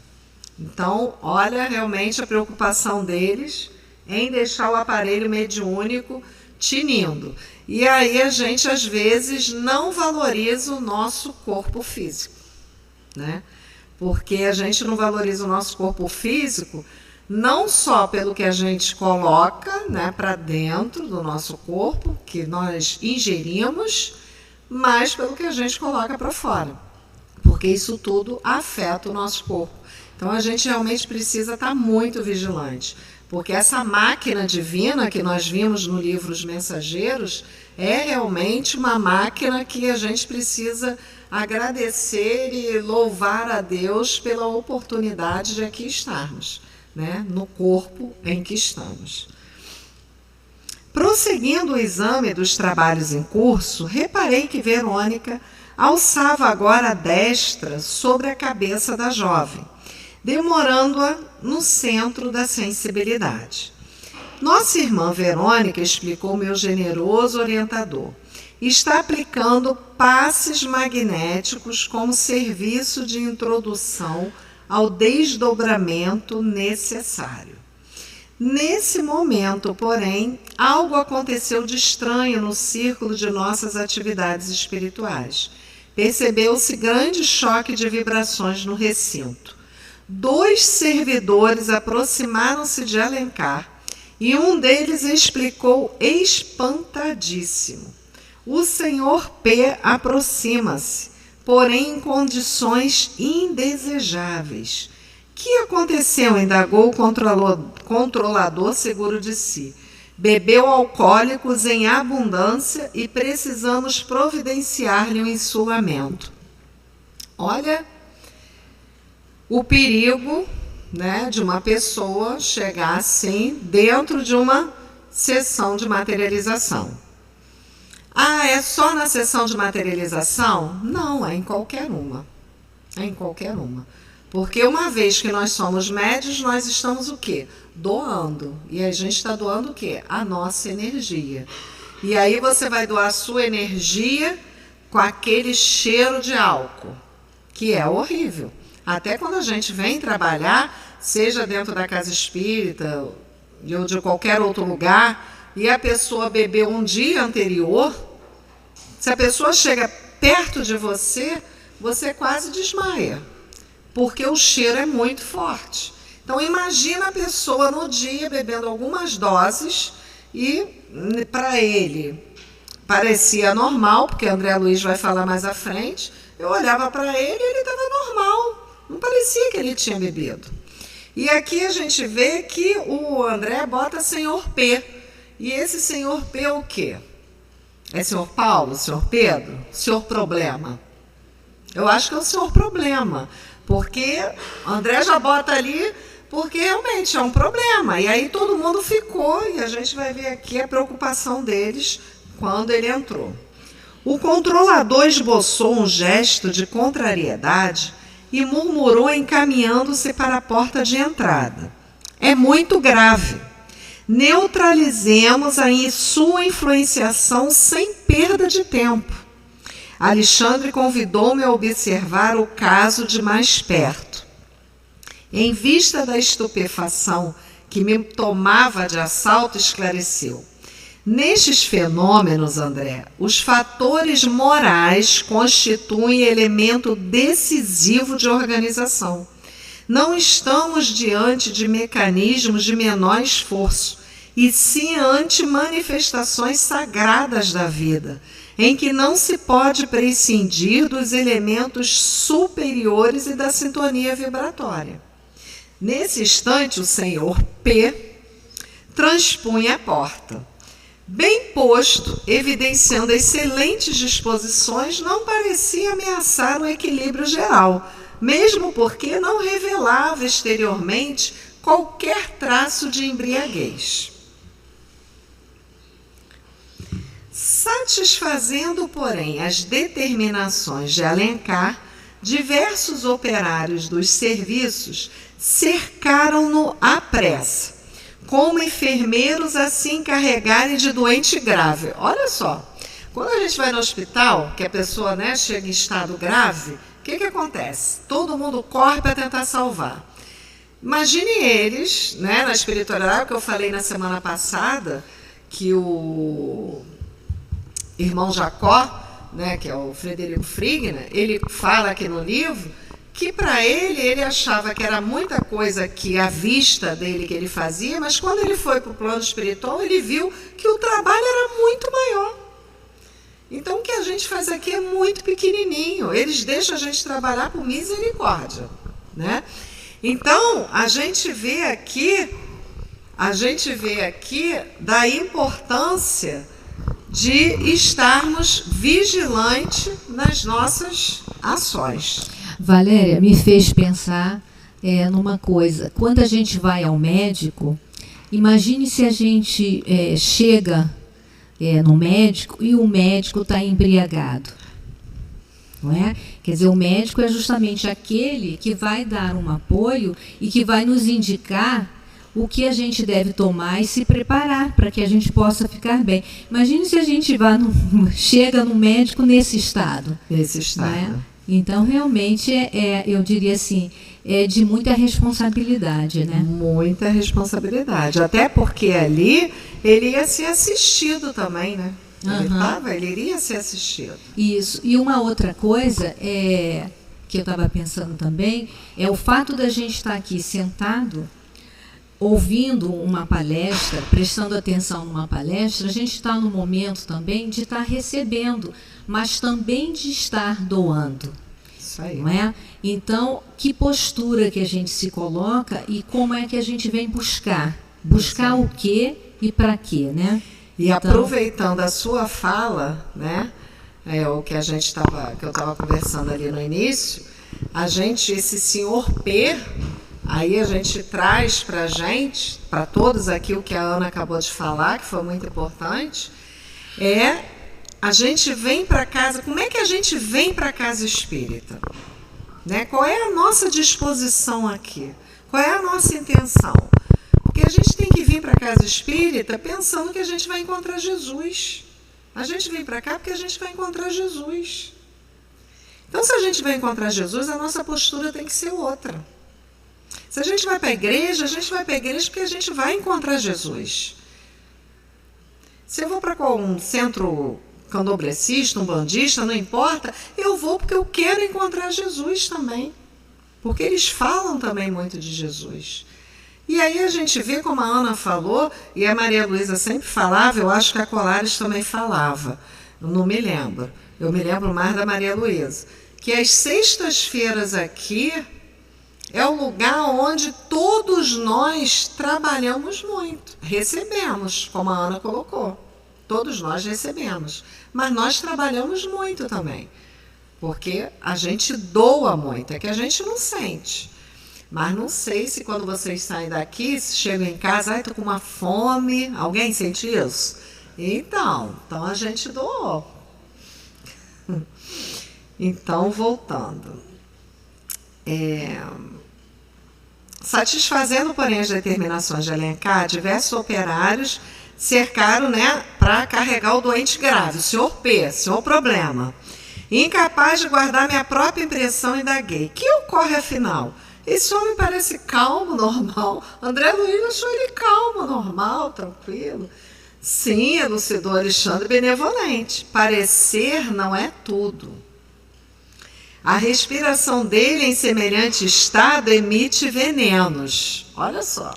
Então, olha realmente a preocupação deles em deixar o aparelho mediúnico tinindo. E aí a gente, às vezes, não valoriza o nosso corpo físico, né? Porque a gente não valoriza o nosso corpo físico não só pelo que a gente coloca, né, para dentro do nosso corpo, que nós ingerimos, mas pelo que a gente coloca para fora. Porque isso tudo afeta o nosso corpo. Então a gente realmente precisa estar muito vigilante. Porque essa máquina divina que nós vimos no livro Os Mensageiros é realmente uma máquina que a gente precisa agradecer e louvar a Deus pela oportunidade de aqui estarmos, né, no corpo em que estamos. Prosseguindo o exame dos trabalhos em curso, reparei que Verônica alçava agora a destra sobre a cabeça da jovem, demorando-a no centro da sensibilidade. Nossa irmã Verônica, explicou meu generoso orientador, está aplicando passes magnéticos como serviço de introdução ao desdobramento necessário. Nesse momento, porém, algo aconteceu de estranho no círculo de nossas atividades espirituais. Percebeu-se grande choque de vibrações no recinto. 2 servidores aproximaram-se de Alencar e um deles explicou espantadíssimo: o senhor P aproxima-se, porém em condições indesejáveis. Que aconteceu? Indagou o controlador seguro de si. Bebeu alcoólicos em abundância e precisamos providenciar-lhe um insulamento. Olha o perigo, né, de uma pessoa chegar assim dentro de uma sessão de materialização. Ah, é só na sessão de materialização? Não, é em qualquer uma. É em qualquer uma. Porque uma vez que nós somos médios, nós estamos o quê? Doando. E a gente está doando o quê? A nossa energia. E aí você vai doar a sua energia com aquele cheiro de álcool, que é horrível. Até quando a gente vem trabalhar, seja dentro da casa espírita ou de qualquer outro lugar, e a pessoa bebeu um dia anterior, se a pessoa chega perto de você, você quase desmaia, porque o cheiro é muito forte. Então imagina a pessoa no dia bebendo algumas doses e para ele parecia normal, porque André Luiz vai falar mais à frente, eu olhava para ele e ele estava normal, não parecia que ele tinha bebido. E aqui a gente vê que o André bota senhor P. E esse senhor P é o quê? É senhor Paulo, senhor Pedro? Senhor Problema? Eu acho que é o senhor Problema, porque André já bota ali, porque realmente é um problema. E aí todo mundo ficou, e a gente vai ver aqui a preocupação deles quando ele entrou. O controlador esboçou um gesto de contrariedade e murmurou encaminhando-se para a porta de entrada. É muito grave. Neutralizemos a sua influenciação sem perda de tempo. Alexandre convidou-me a observar o caso de mais perto. Em vista da estupefação que me tomava de assalto, esclareceu: nestes fenômenos, André, os fatores morais constituem elemento decisivo de organização. Não estamos diante de mecanismos de menor esforço e sim ante manifestações sagradas da vida, em que não se pode prescindir dos elementos superiores e da sintonia vibratória. Nesse instante, o senhor P transpunha a porta. Bem posto, evidenciando excelentes disposições, não parecia ameaçar o equilíbrio geral, mesmo porque não revelava exteriormente qualquer traço de embriaguez. Satisfazendo, porém, as determinações de Alencar, diversos operários dos serviços cercaram-no à pressa, como enfermeiros a se encarregarem de doente grave. Olha só, quando a gente vai no hospital, que a pessoa, né, chega em estado grave, o que acontece? Todo mundo corre para tentar salvar. Imagine eles, né, na espiritualidade, que eu falei na semana passada, que o irmão Jacó, né, que é o Frederico Frigna, ele fala aqui no livro que para ele achava que era muita coisa que à vista dele que ele fazia, mas quando ele foi para o plano espiritual, ele viu que o trabalho era muito maior. Então o que a gente faz aqui é muito pequenininho, eles deixam a gente trabalhar por misericórdia, né? Então a gente vê aqui da importância de estarmos vigilantes nas nossas ações. Valéria, me fez pensar numa coisa. Quando a gente vai ao médico, imagine se a gente chega no médico e o médico está embriagado. Não é? Quer dizer, o médico é justamente aquele que vai dar um apoio e que vai nos indicar o que a gente deve tomar e se preparar para que a gente possa ficar bem. Imagine se a gente chega no médico nesse estado. Nesse estado. Né? Então, realmente, eu diria assim, é de muita responsabilidade, né? Muita responsabilidade. Até porque ali ele ia ser assistido também, né? Ele iria ser assistido. Isso. E uma outra coisa que eu estava pensando também é o fato da gente estar aqui sentado, ouvindo uma palestra, prestando atenção numa palestra, a gente está no momento também de estar recebendo, mas também de estar doando. Isso aí. Não é? Então, que postura que a gente se coloca e como é que a gente vem buscar? Buscar o quê e para quê, né? E aproveitando a sua fala, né? O que que eu estava conversando ali no início, esse senhor P, aí a gente traz para a gente, para todos aqui, o que a Ana acabou de falar, que foi muito importante, a gente vem para casa. Como é que a gente vem para a casa espírita? Né? Qual é a nossa disposição aqui? Qual é a nossa intenção? Porque a gente tem que vir para a casa espírita pensando que a gente vai encontrar Jesus. A gente vem para cá porque a gente vai encontrar Jesus. Então, se a gente vai encontrar Jesus, a nossa postura tem que ser outra. Se a gente vai para a igreja porque a gente vai encontrar Jesus. Se eu vou para um centro candomblessista, um bandista, não importa, eu vou porque eu quero encontrar Jesus também. Porque eles falam também muito de Jesus. E aí a gente vê, como a Ana falou, e a Maria Luísa sempre falava, eu acho que a Colares também falava, eu não me lembro, eu me lembro mais da Maria Luísa, que as sextas-feiras aqui é o lugar onde todos nós trabalhamos muito, recebemos, como a Ana colocou, todos nós recebemos, mas nós trabalhamos muito também, porque a gente doa muito, é que a gente não sente. Mas não sei se quando vocês saem daqui, se chegam em casa, estou com uma fome, alguém sente isso? Então a gente doou. Então, voltando. Satisfazendo, porém, as determinações de Alencar, diversos operários cercaram, né, para carregar o doente grave, o senhor P, senhor problema. Incapaz de guardar minha própria impressão, indaguei. Que ocorre, afinal? Esse homem parece calmo, normal. André Luiz achou ele calmo, normal, tranquilo. Sim, elucidou Alexandre, benevolente. Parecer não é tudo. A respiração dele, em semelhante estado, emite venenos. Olha só.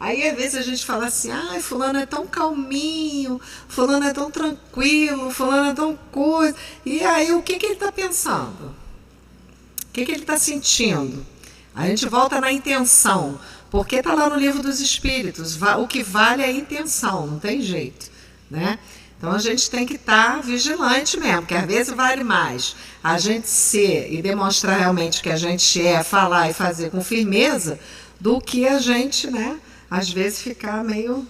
Aí, às vezes, a gente fala assim, ai, fulano é tão calminho, fulano é tão tranquilo, fulano é tão coisa. E aí, o que ele está pensando? O que ele está sentindo? A gente volta na intenção, porque está lá no Livro dos Espíritos, o que vale é a intenção, não tem jeito, né? Então, a gente tem que estar vigilante mesmo, porque às vezes vale mais a gente ser e demonstrar realmente o que a gente é, falar e fazer com firmeza, do que a gente, né, às vezes ficar meio...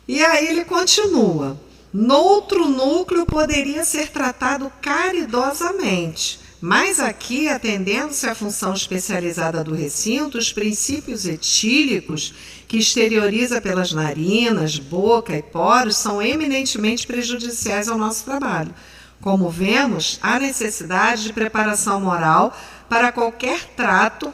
E aí ele continua. Noutro núcleo poderia ser tratado caridosamente, mas aqui, atendendo-se à função especializada do recinto, os princípios etílicos que exterioriza pelas narinas, boca e poros são eminentemente prejudiciais ao nosso trabalho. Como vemos, há necessidade de preparação moral para qualquer trato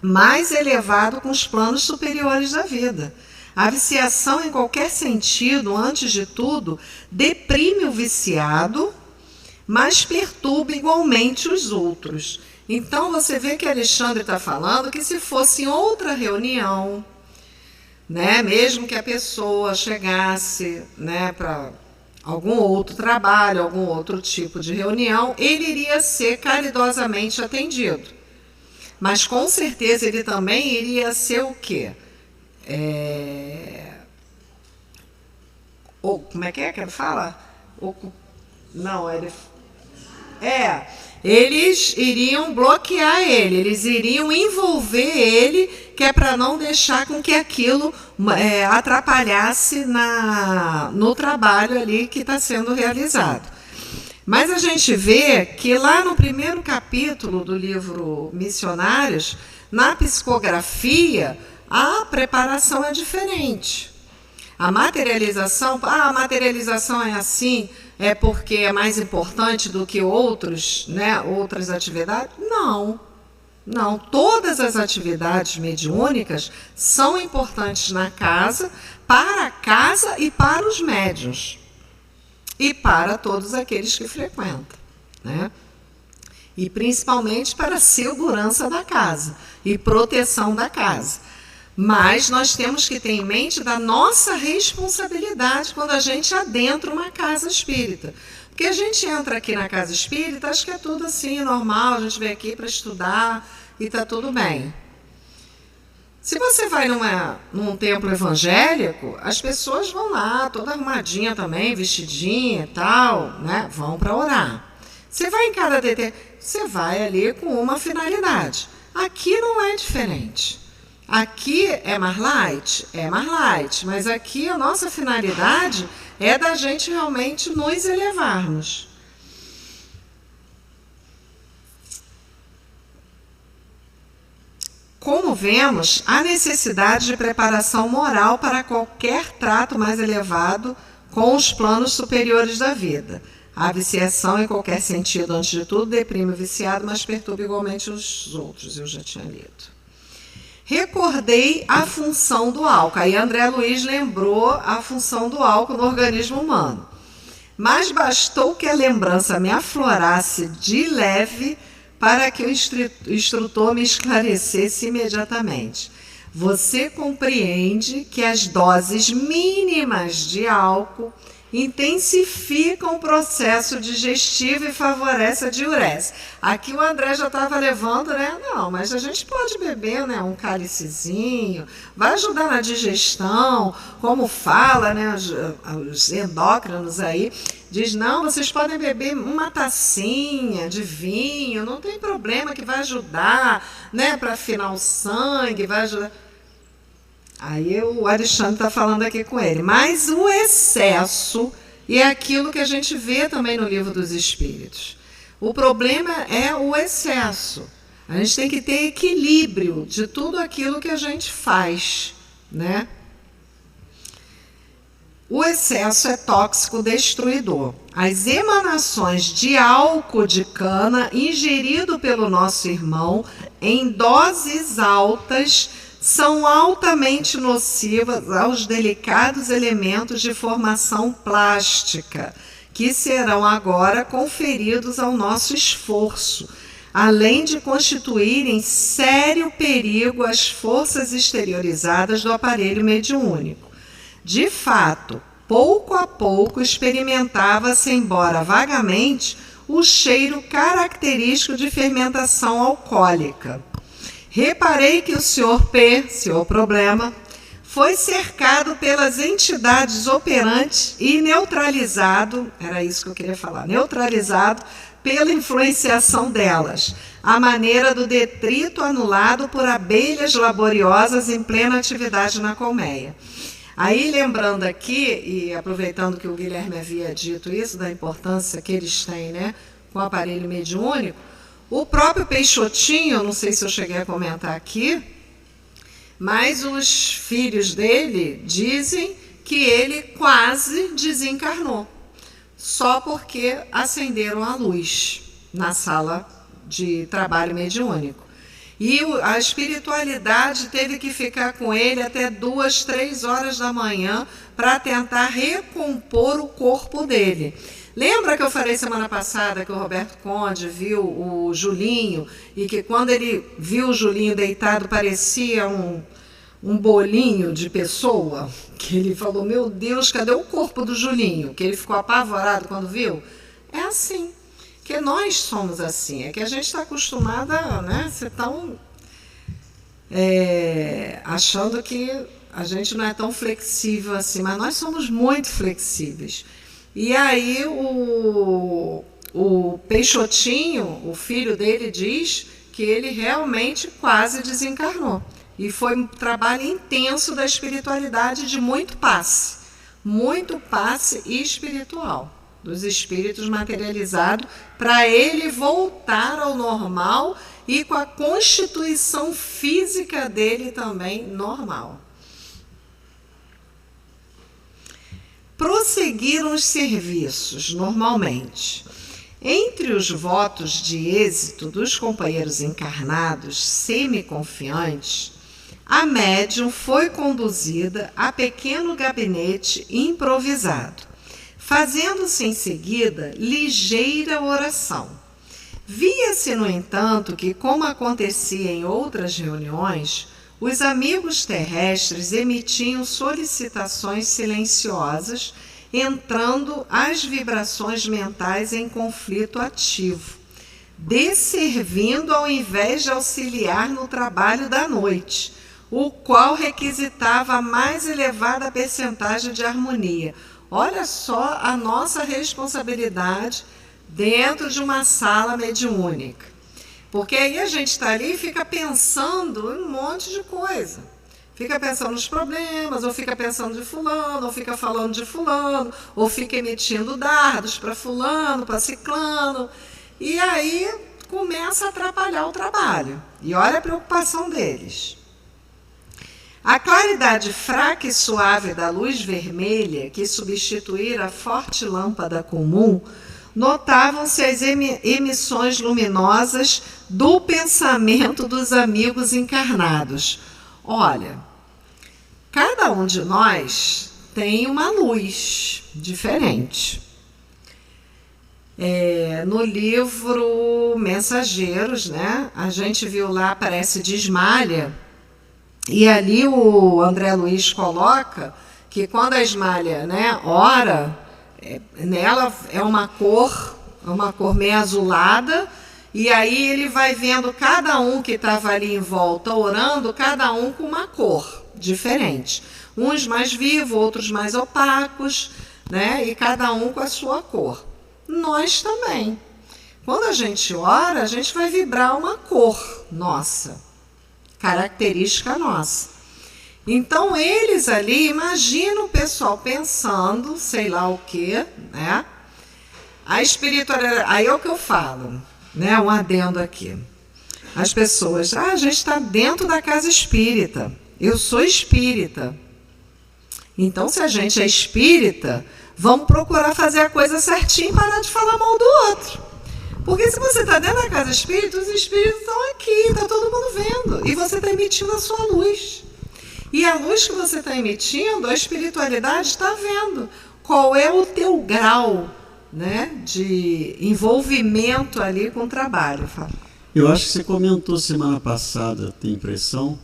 mais elevado com os planos superiores da vida. A viciação, em qualquer sentido, antes de tudo, deprime o viciado, mas perturba igualmente os outros. Então, você vê que Alexandre está falando que se fosse em outra reunião, né, mesmo que a pessoa chegasse, né, para algum outro trabalho, algum outro tipo de reunião, ele iria ser caridosamente atendido. Mas, com certeza, ele também iria ser o quê? Como é que ele fala? Não, ele... eles iriam bloquear ele, eles iriam envolver ele, que é para não deixar com que aquilo atrapalhasse no trabalho ali que está sendo realizado. Mas a gente vê que lá no primeiro capítulo do livro Missionários, na psicografia, a preparação é diferente. A materialização é assim, é porque é mais importante do que outras atividades? Não, todas as atividades mediúnicas são importantes na casa, para a casa e para os médiuns. E para todos aqueles que frequentam, né? E principalmente para a segurança da casa e proteção da casa. Mas nós temos que ter em mente da nossa responsabilidade quando a gente adentra uma casa espírita. Porque a gente entra aqui na casa espírita, acho que é tudo assim, normal, a gente vem aqui para estudar e está tudo bem. Se você vai num templo evangélico, as pessoas vão lá, toda arrumadinha também, vestidinha e tal, né? Vão para orar. Você vai em cada você vai ali com uma finalidade. Aqui não é diferente. Aqui é mais light? É mais light, mas aqui a nossa finalidade é da gente realmente nos elevarmos. Como vemos, há necessidade de preparação moral para qualquer trato mais elevado com os planos superiores da vida. A viciação, em qualquer sentido, antes de tudo, deprime o viciado, mas perturba igualmente os outros. Eu já tinha lido. Recordei a função do álcool. Aí André Luiz lembrou a função do álcool no organismo humano. Mas bastou que a lembrança me aflorasse de leve para que o instrutor me esclarecesse imediatamente. Você compreende que as doses mínimas de álcool intensificam o processo digestivo e favorece a diurese. Aqui o André já estava levando, né? Não, mas a gente pode beber, né, um cálicezinho, vai ajudar na digestão, como fala, né, os endócrinos aí, diz, não, vocês podem beber uma tacinha de vinho, não tem problema, que vai ajudar, né, para afinar o sangue, vai ajudar. Aí o Alexandre está falando aqui com ele. Mas o excesso, e é aquilo que a gente vê também no Livro dos Espíritos. O problema é o excesso. A gente tem que ter equilíbrio de tudo aquilo que a gente faz, né? O excesso é tóxico destruidor. As emanações de álcool de cana ingerido pelo nosso irmão em doses altas são altamente nocivas aos delicados elementos de formação plástica, que serão agora conferidos ao nosso esforço. além de constituírem sério perigo às forças exteriorizadas do aparelho mediúnico. De fato, pouco a pouco experimentava-se, embora vagamente, o cheiro característico de fermentação alcoólica. Reparei que o Sr. P, Sr. Problema, foi cercado pelas entidades operantes e neutralizado, era isso que eu queria falar, neutralizado pela influenciação delas, à maneira do detrito anulado por abelhas laboriosas em plena atividade na colmeia. Aí, lembrando aqui, e aproveitando que o Guilherme havia dito isso, da importância que eles têm, né, com o aparelho mediúnico, o próprio Peixotinho, não sei se eu cheguei a comentar aqui, mas os filhos dele dizem que ele quase desencarnou, só porque acenderam a luz na sala de trabalho mediúnico. E a espiritualidade teve que ficar com ele até 2, 3 horas da manhã para tentar recompor o corpo dele. Lembra que eu falei semana passada que o Roberto Conde viu o Julinho e que quando ele viu o Julinho deitado parecia um bolinho de pessoa? Que ele falou, meu Deus, cadê o corpo do Julinho? Que ele ficou apavorado quando viu? É assim. Que nós somos assim, é que a gente está acostumada, né, ser tão achando que a gente não é tão flexível assim, mas nós somos muito flexíveis. E aí o Peixotinho, o filho dele, diz que ele realmente quase desencarnou. E foi um trabalho intenso da espiritualidade, de muito passe espiritual, dos espíritos materializados, para ele voltar ao normal e com a constituição física dele também normal. Prosseguiram os serviços normalmente. Entre os votos de êxito dos companheiros encarnados semi-confiantes, a médium foi conduzida a pequeno gabinete improvisado, fazendo-se em seguida ligeira oração. Via-se, no entanto, que, como acontecia em outras reuniões, os amigos terrestres emitiam solicitações silenciosas, entrando as vibrações mentais em conflito ativo, desservindo ao invés de auxiliar no trabalho da noite, o qual requisitava a mais elevada percentagem de harmonia. Olha só a nossa responsabilidade dentro de uma sala mediúnica. Porque aí a gente está ali e fica pensando em um monte de coisa. Fica pensando nos problemas, ou fica pensando de fulano, ou fica falando de fulano, ou fica emitindo dardos para fulano, para ciclano. E aí começa a atrapalhar o trabalho. E olha a preocupação deles. A claridade fraca e suave da luz vermelha, que substituíra a forte lâmpada comum, notavam-se as emissões luminosas do pensamento dos amigos encarnados. Olha, cada um de nós tem uma luz diferente. No livro Mensageiros, né, a gente viu lá, aparece Desmalha, e ali o André Luiz coloca que quando a Esmalha, né, ora, nela é uma cor meio azulada, e aí ele vai vendo cada um que estava ali em volta orando, cada um com uma cor diferente. Uns mais vivos, outros mais opacos, né? E cada um com a sua cor. Nós também. Quando a gente ora, a gente vai vibrar uma cor nossa, característica nossa. Então, eles ali, imagina o pessoal pensando, sei lá o quê, né? A espiritualidade, aí é o que eu falo, né? Um adendo aqui. As pessoas, a gente está dentro da casa espírita, eu sou espírita. Então, se a gente é espírita, vamos procurar fazer a coisa certinha e parar de falar mal do outro. Porque se você está dentro da casa espírita, os espíritos estão aqui, está todo mundo vendo, e você está emitindo a sua luz. E a luz que você está emitindo, a espiritualidade está vendo qual é o teu grau, né, de envolvimento ali com o trabalho. Eu acho que você comentou semana passada, tem impressão,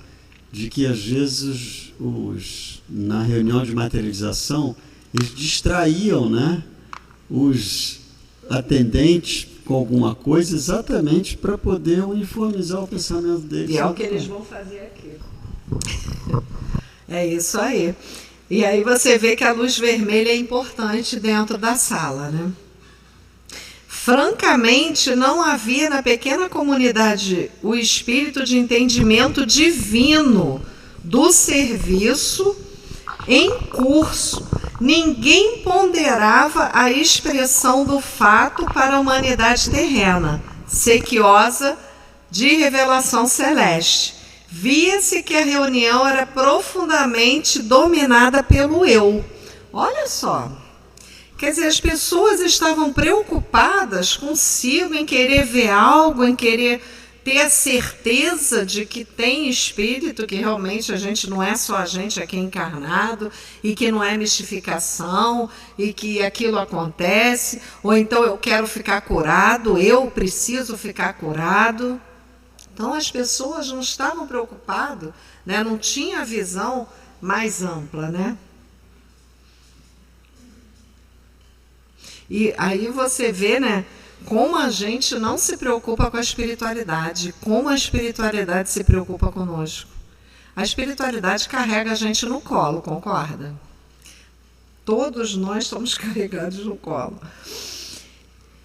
de que às vezes na reunião de materialização, eles distraíam, né, os atendentes com alguma coisa exatamente para poder uniformizar o pensamento deles. E é o que eles vão fazer aqui. É isso aí. E aí você vê que a luz vermelha é importante dentro da sala, né? Francamente, não havia na pequena comunidade o espírito de entendimento divino do serviço em curso. Ninguém ponderava a expressão do fato para a humanidade terrena, sequiosa de revelação celeste. Via-se que a reunião era profundamente dominada pelo eu. Olha só. Quer dizer, as pessoas estavam preocupadas consigo em querer ver algo, em querer ter a certeza de que tem espírito, que realmente a gente não é só a gente aqui encarnado, e que não é mistificação, e que aquilo acontece, ou então eu quero ficar curado, eu preciso ficar curado. Então as pessoas não estavam preocupadas, né? Não tinha a visão mais ampla, né? E aí você vê, né, como a gente não se preocupa com a espiritualidade, como a espiritualidade se preocupa conosco. A espiritualidade carrega a gente no colo, concorda? Todos nós somos carregados no colo.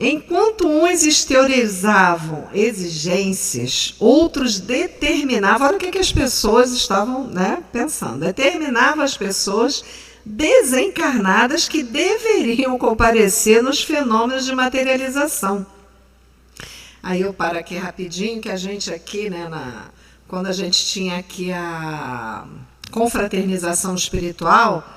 Enquanto uns exteriorizavam exigências, outros determinavam, olha o que as pessoas estavam, né, pensando, determinavam as pessoas desencarnadas que deveriam comparecer nos fenômenos de materialização. Aí eu paro aqui rapidinho, que a gente aqui, né, quando a gente tinha aqui a confraternização espiritual,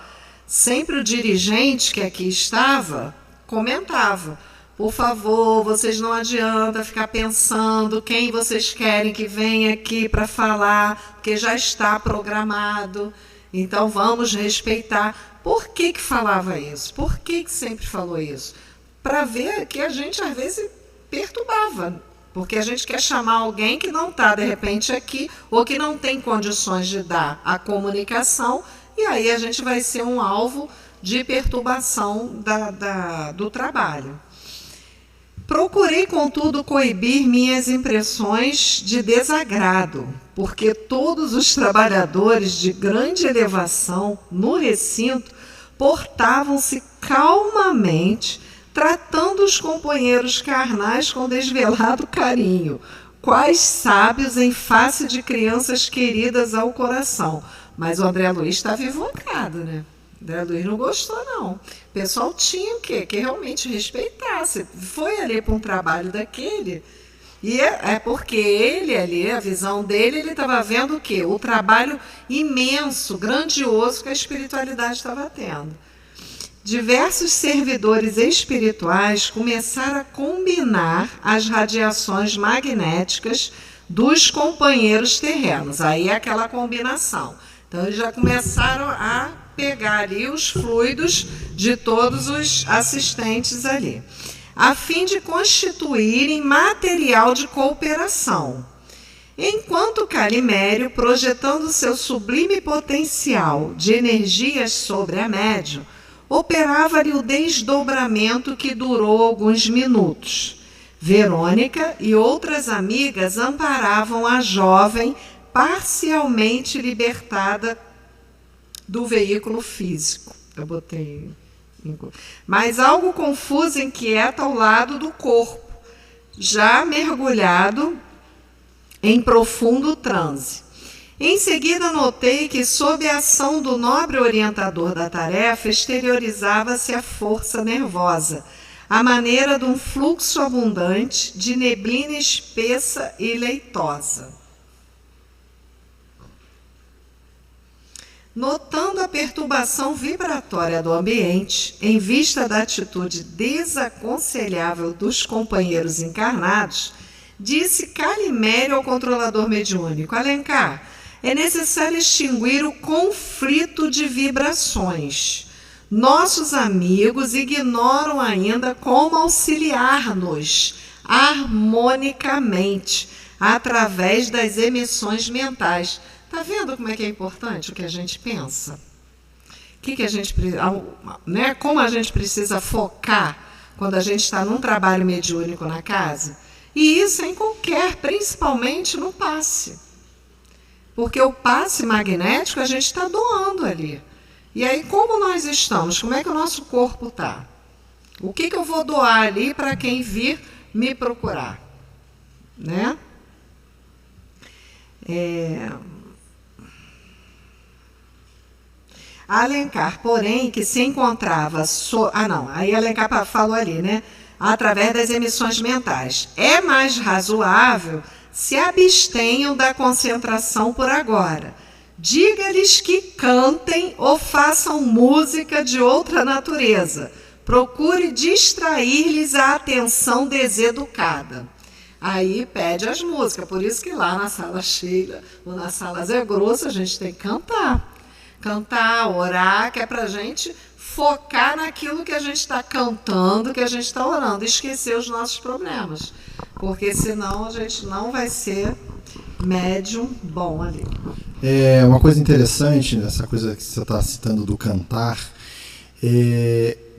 sempre o dirigente que aqui estava comentava: por favor, vocês não adianta ficar pensando quem vocês querem que venha aqui para falar, porque já está programado. Então, vamos respeitar. Por que falava isso? Por que sempre falou isso? Para ver que a gente, às vezes, perturbava. Porque a gente quer chamar alguém que não está, de repente, aqui, ou que não tem condições de dar a comunicação, e aí a gente vai ser um alvo de perturbação do trabalho. Procurei, contudo, coibir minhas impressões de desagrado, porque todos os trabalhadores de grande elevação no recinto portavam-se calmamente, tratando os companheiros carnais com desvelado carinho, quais sábios em face de crianças queridas ao coração. Mas o André Luiz estava equivocado, né? André Luiz não gostou, não. O pessoal tinha o quê? Que realmente respeitasse. Foi ali para um trabalho daquele. E é porque ele ali, a visão dele, ele estava vendo o quê? O trabalho imenso, grandioso que a espiritualidade estava tendo. Diversos servidores espirituais começaram a combinar as radiações magnéticas dos companheiros terrenos. Aí é aquela combinação. Então, eles já começaram a pegar ali os fluidos de todos os assistentes ali, a fim de constituírem material de cooperação. Enquanto Calimério, projetando seu sublime potencial de energias sobre a médium, operava-lhe o desdobramento que durou alguns minutos. Verônica e outras amigas amparavam a jovem parcialmente libertada do veículo físico. Eu botei... Mas algo confuso e inquieta ao lado do corpo, já mergulhado em profundo transe. Em seguida, notei que, sob a ação do nobre orientador da tarefa, exteriorizava-se a força nervosa, à maneira de um fluxo abundante de neblina espessa e leitosa. Notando a perturbação vibratória do ambiente, em vista da atitude desaconselhável dos companheiros encarnados, disse Calimério ao controlador mediúnico: Alencar, é necessário extinguir o conflito de vibrações. Nossos amigos ignoram ainda como auxiliar-nos harmonicamente, através das emissões mentais. Está vendo como é que é importante o que a gente pensa? Que a gente, né, como a gente precisa focar quando a gente está num trabalho mediúnico na casa? E isso em qualquer, principalmente no passe. Porque o passe magnético a gente está doando ali. E aí, como nós estamos? Como é que o nosso corpo está? O que eu vou doar ali para quem vir me procurar? Né? Alencar, porém, que se encontrava... aí Alencar falou ali, né? Através das emissões mentais. É mais razoável se abstenham da concentração por agora. Diga-lhes que cantem ou façam música de outra natureza. Procure distrair-lhes a atenção deseducada. Aí pede as músicas. Por isso que lá na sala Sheila ou na sala Zé Grosso a gente tem que cantar. Cantar, orar, que é para a gente focar naquilo que a gente está cantando, que a gente está orando. Esquecer os nossos problemas. Porque senão a gente não vai ser médium bom ali. Uma coisa interessante nessa coisa que você está citando do cantar,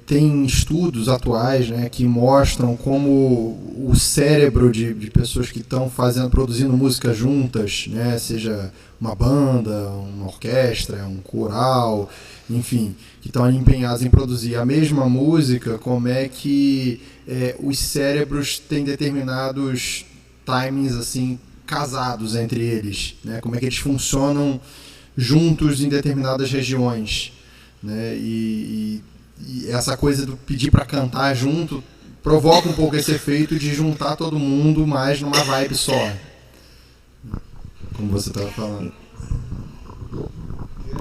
tem estudos atuais, né, que mostram como o cérebro de pessoas que estão produzindo música juntas, né, seja uma banda, uma orquestra, um coral, enfim, que estão empenhados em produzir a mesma música, como é que os cérebros têm determinados timings assim, casados entre eles, né? Como é que eles funcionam juntos em determinadas regiões, né? E essa coisa do pedir para cantar junto provoca um pouco esse efeito de juntar todo mundo mais numa vibe só, como você estava falando.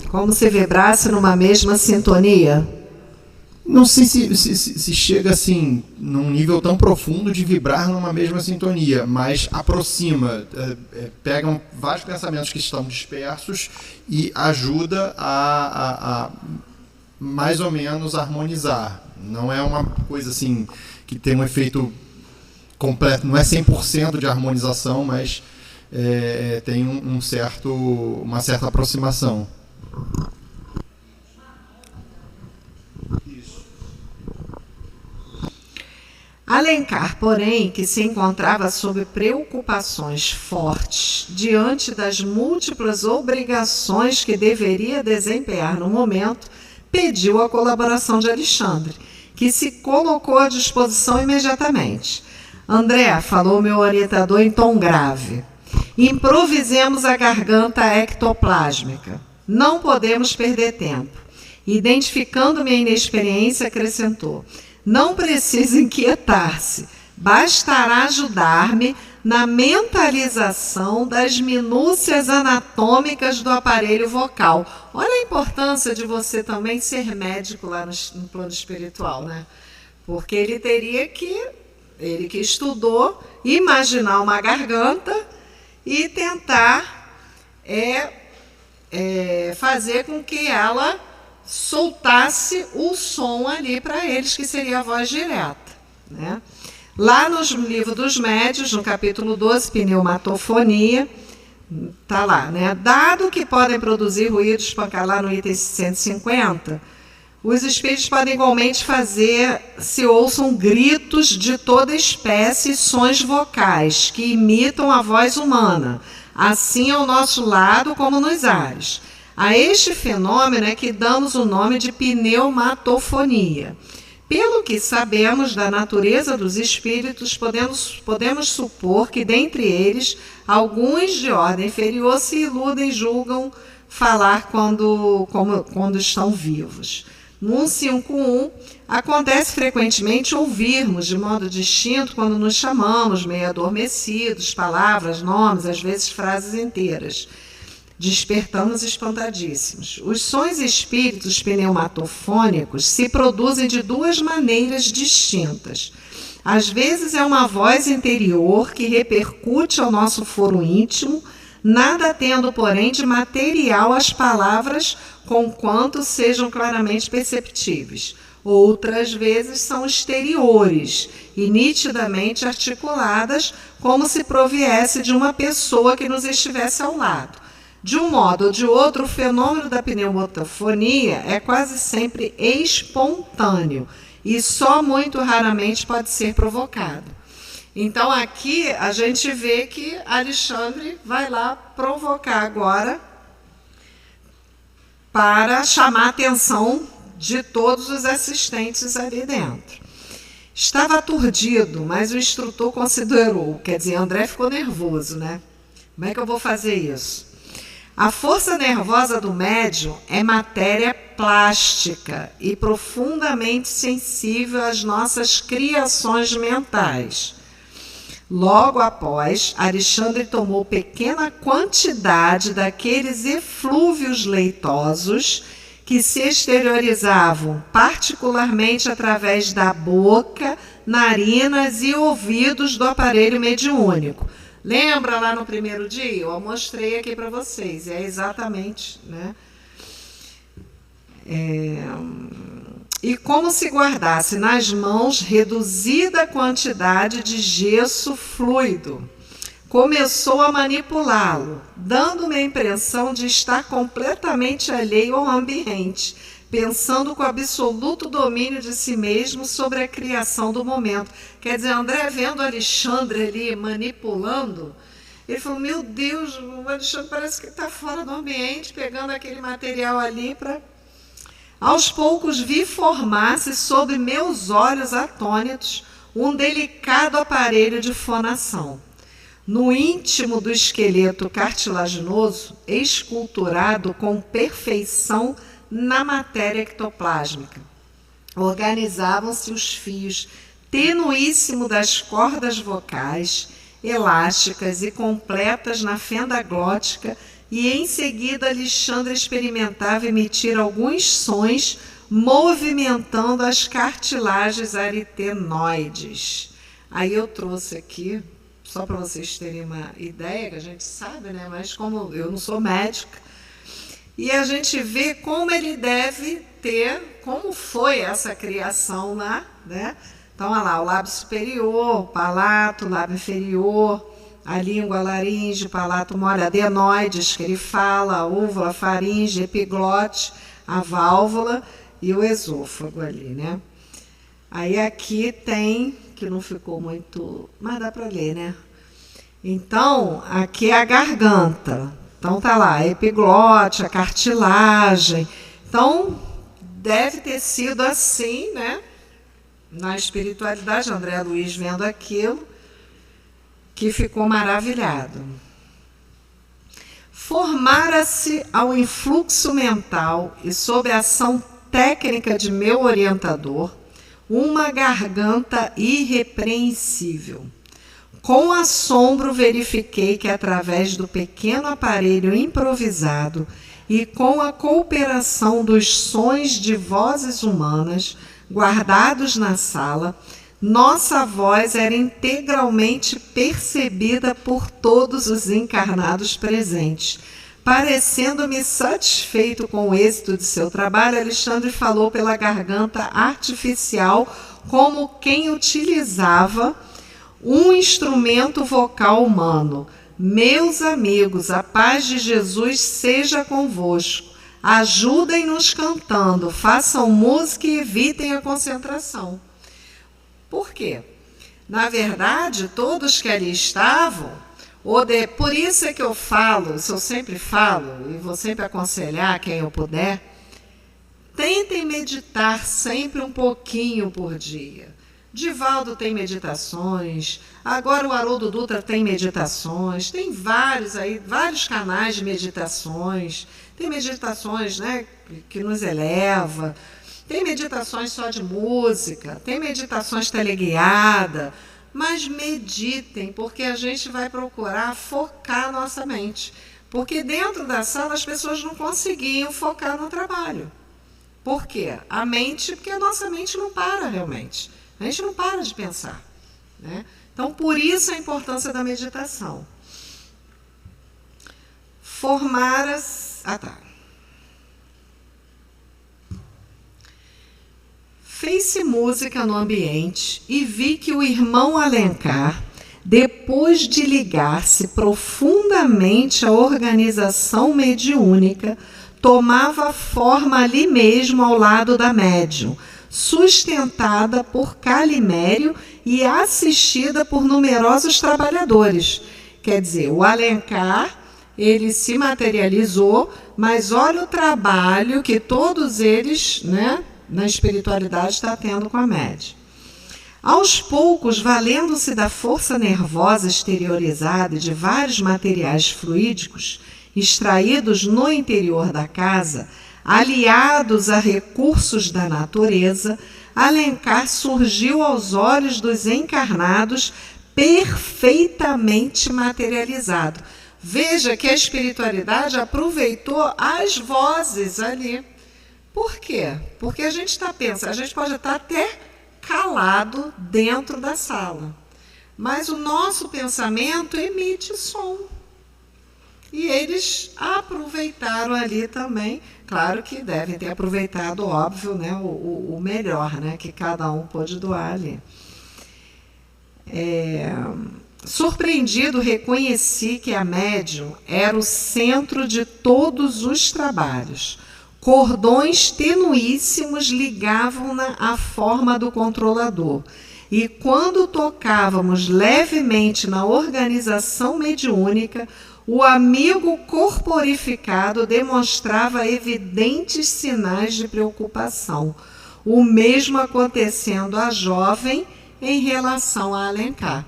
Como se vibrasse numa mesma sintonia? Não sei se chega assim num nível tão profundo de vibrar numa mesma sintonia, mas aproxima, pegam vários pensamentos que estão dispersos e ajuda a mais ou menos harmonizar. Não é uma coisa assim que tem um efeito completo, não é 100% de harmonização, mas tem uma certa aproximação. Alencar, porém, que se encontrava sob preocupações fortes diante das múltiplas obrigações que deveria desempenhar no momento, pediu a colaboração de Alexandre, que se colocou à disposição imediatamente. André, falou meu orientador em tom grave, improvisemos a garganta ectoplásmica. Não podemos perder tempo. Identificando minha inexperiência, acrescentou: não precisa inquietar-se, bastará ajudar-me na mentalização das minúcias anatômicas do aparelho vocal. Olha a importância de você também ser médico lá no plano espiritual, né? Porque ele que estudou, imaginar uma garganta e tentar fazer com que ela soltasse o som ali para eles, que seria a voz direta, né? Lá no livro dos médiuns, no capítulo 12, pneumatofonia, está lá, né? Dado que podem produzir ruídos, lá no item 150, os espíritos podem igualmente se ouçam gritos de toda espécie e sons vocais que imitam a voz humana, assim ao nosso lado como nos ares. A este fenômeno é que damos o nome de pneumatofonia. Pelo que sabemos da natureza dos espíritos, podemos supor que, dentre eles, alguns de ordem inferior se iludem e julgam falar quando estão vivos. No 151, acontece frequentemente ouvirmos de modo distinto quando nos chamamos, meio adormecidos, palavras, nomes, às vezes frases inteiras. Despertamos espantadíssimos. Os sons espíritos pneumatofônicos se produzem de duas maneiras distintas. Às vezes é uma voz interior que repercute ao nosso foro íntimo, nada tendo, porém, de material as palavras, conquanto sejam claramente perceptíveis. Outras vezes são exteriores e nitidamente articuladas, como se proviesse de uma pessoa que nos estivesse ao lado. De um modo ou de outro, o fenômeno da pneumofonia é quase sempre espontâneo e só muito raramente pode ser provocado. Então, aqui a gente vê que Alexandre vai lá provocar agora para chamar a atenção de todos os assistentes ali dentro. Estava aturdido, mas o instrutor considerou, quer dizer, André ficou nervoso, né? Como é que eu vou fazer isso? A força nervosa do médium é matéria plástica e profundamente sensível às nossas criações mentais. Logo após, Alexandre tomou pequena quantidade daqueles eflúvios leitosos que se exteriorizavam particularmente através da boca, narinas e ouvidos do aparelho mediúnico. Lembra lá no primeiro dia? Eu mostrei aqui para vocês. É exatamente, né? E como se guardasse nas mãos reduzida quantidade de gesso fluido. Começou a manipulá-lo, dando-me a impressão de estar completamente alheio ao ambiente, pensando com absoluto domínio de si mesmo sobre a criação do momento. Quer dizer, André vendo Alexandre ali manipulando, ele falou, meu Deus, o Alexandre parece que está fora do ambiente, pegando aquele material ali para... Aos poucos vi formar-se sob meus olhos atônitos um delicado aparelho de fonação. No íntimo do esqueleto cartilaginoso, esculturado com perfeição na matéria ectoplásmica, organizavam-se os fios tenuíssimos das cordas vocais, elásticas e completas na fenda glótica, e em seguida Alexandre experimentava emitir alguns sons movimentando as cartilagens aritenoides. Aí eu trouxe aqui, só para vocês terem uma ideia, que a gente sabe, né? Mas como eu não sou médica, e a gente vê como ele deve ter, como foi essa criação lá, né? Então, olha lá, o lábio superior, o palato, o lábio inferior, a língua, a laringe, o palato mole, adenoides, que ele fala, a úvula, a faringe, epiglote, a válvula e o esôfago ali, né? Aí aqui tem, que não ficou muito, mas dá para ler, né? Então, aqui é a garganta. Então, tá lá, a epiglote, a cartilagem. Então, deve ter sido assim, né? Na espiritualidade, André Luiz vendo aquilo, que ficou maravilhado. Formara-se ao influxo mental e sob a ação técnica de meu orientador, uma garganta irrepreensível. Com assombro verifiquei que através do pequeno aparelho improvisado e com a cooperação dos sons de vozes humanas guardados na sala, nossa voz era integralmente percebida por todos os encarnados presentes. Parecendo-me satisfeito com o êxito de seu trabalho, Alexandre falou pela garganta artificial como quem utilizava um instrumento vocal humano. Meus amigos, a paz de Jesus seja convosco. Ajudem-nos cantando, façam música e evitem a concentração. Por quê? Na verdade, todos que ali estavam, por isso é que eu falo, isso eu sempre falo, e vou sempre aconselhar quem eu puder, tentem meditar sempre um pouquinho por dia. Divaldo tem meditações, agora o Haroldo Dutra tem meditações, tem vários canais de meditações, tem meditações, né, que nos eleva, tem meditações só de música, tem meditações teleguiada, mas meditem, porque a gente vai procurar focar nossa mente. Porque dentro da sala as pessoas não conseguiam focar no trabalho. Por quê? Porque a nossa mente não para realmente. A gente não para de pensar, né? Então, por isso a importância da meditação. fez-se música no ambiente e vi que o irmão Alencar, depois de ligar-se profundamente à organização mediúnica, tomava forma ali mesmo ao lado da médium, sustentada por Calimério e assistida por numerosos trabalhadores. Quer dizer, o Alencar, ele se materializou, mas olha o trabalho que todos eles, né, na espiritualidade, está tendo com a médium. Aos poucos, valendo-se da força nervosa exteriorizada e de vários materiais fluídicos extraídos no interior da casa, aliados a recursos da natureza, Alencar surgiu aos olhos dos encarnados perfeitamente materializado. Veja que a espiritualidade aproveitou as vozes ali. Por quê? Porque a gente está pensando, a gente pode estar até calado dentro da sala, mas o nosso pensamento emite som. E eles aproveitaram ali também, claro que devem ter aproveitado, óbvio, né, o melhor, né, que cada um pôde doar ali. Surpreendido, reconheci que a médium era o centro de todos os trabalhos. Cordões tenuíssimos ligavam-na à forma do controlador. E quando tocávamos levemente na organização mediúnica, o amigo corporificado demonstrava evidentes sinais de preocupação. O mesmo acontecendo à jovem em relação a Alencar.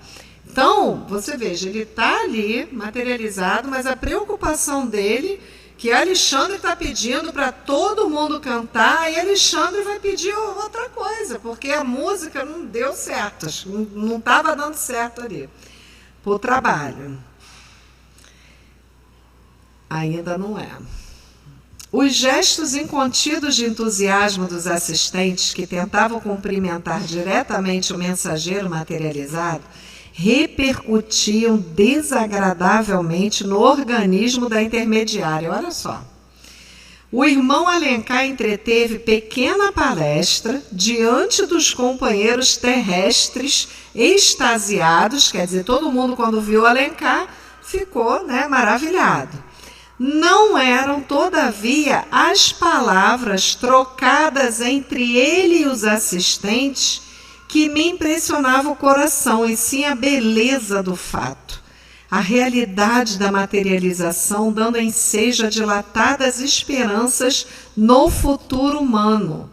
Então, você veja, ele está ali materializado, mas a preocupação dele, que Alexandre está pedindo para todo mundo cantar, e Alexandre vai pedir outra coisa, porque a música não deu certo, não estava dando certo ali, para o trabalho. Ainda não é. Os gestos incontidos de entusiasmo dos assistentes que tentavam cumprimentar diretamente o mensageiro materializado repercutiam desagradavelmente no organismo da intermediária. Olha só. O irmão Alencar entreteve pequena palestra diante dos companheiros terrestres extasiados, quer dizer, todo mundo quando viu Alencar ficou, né, maravilhado. Não eram, todavia, as palavras trocadas entre ele e os assistentes que me impressionava o coração, e sim a beleza do fato, a realidade da materialização, dando ensejo a dilatadas esperanças no futuro humano.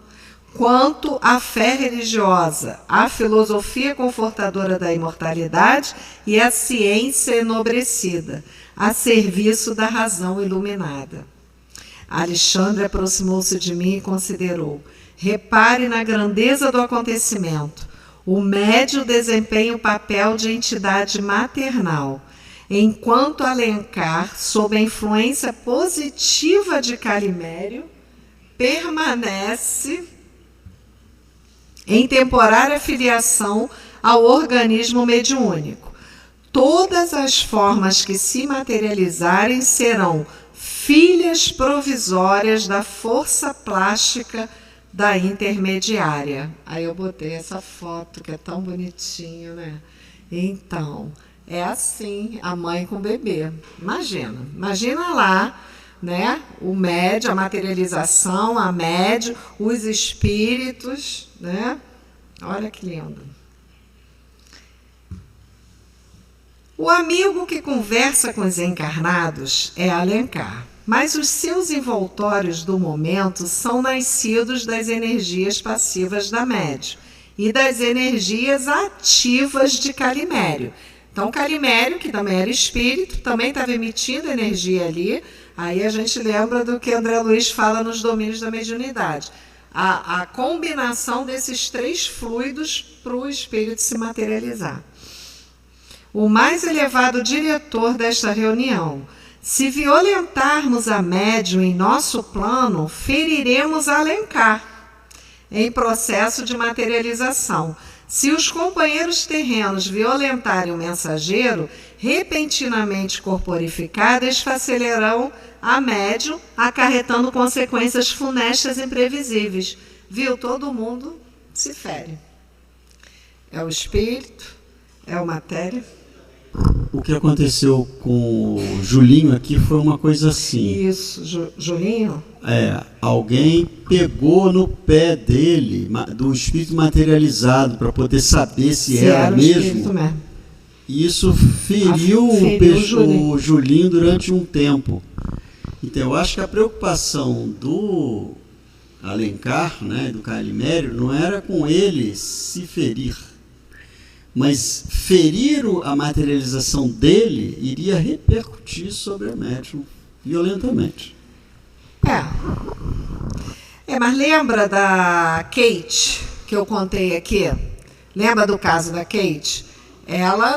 Quanto à fé religiosa, a filosofia confortadora da imortalidade e a ciência enobrecida, a serviço da razão iluminada. Alexandre aproximou-se de mim e considerou: repare na grandeza do acontecimento. O médium desempenha o papel de entidade maternal, enquanto Alencar, sob a influência positiva de Calimério, permanece em temporária filiação ao organismo mediúnico. Todas as formas que se materializarem serão filhas provisórias da força plástica da intermediária. Aí eu botei essa foto que é tão bonitinha, né? Então, é assim, a mãe com o bebê. Imagina lá, né? O médium, a materialização, a médium, os espíritos, né? Olha que lindo. O amigo que conversa com os encarnados é Alencar, mas os seus envoltórios do momento são nascidos das energias passivas da médium e das energias ativas de Calimério. Então, Calimério, que também era espírito, também estava emitindo energia ali. Aí a gente lembra do que André Luiz fala nos domínios da mediunidade. A combinação desses três fluidos para o espírito se materializar. O mais elevado diretor desta reunião: se violentarmos a médium em nosso plano, feriremos Alencar em processo de materialização. Se os companheiros terrenos violentarem o mensageiro, repentinamente corporificado, esfacelarão a médium, acarretando consequências funestas e imprevisíveis. Viu? Todo mundo se fere. É o espírito, é a matéria. O que aconteceu com o Julinho aqui foi uma coisa assim. Isso, Julinho? Alguém pegou no pé dele, do espírito materializado, para poder saber se era mesmo. E isso feriu o Julinho durante um tempo. Então, eu acho que a preocupação do Alencar, né, do Calimério, não era com ele se ferir, mas ferir a materialização dele iria repercutir sobre a médium violentamente. Mas lembra da Kate, que eu contei aqui? Lembra do caso da Kate?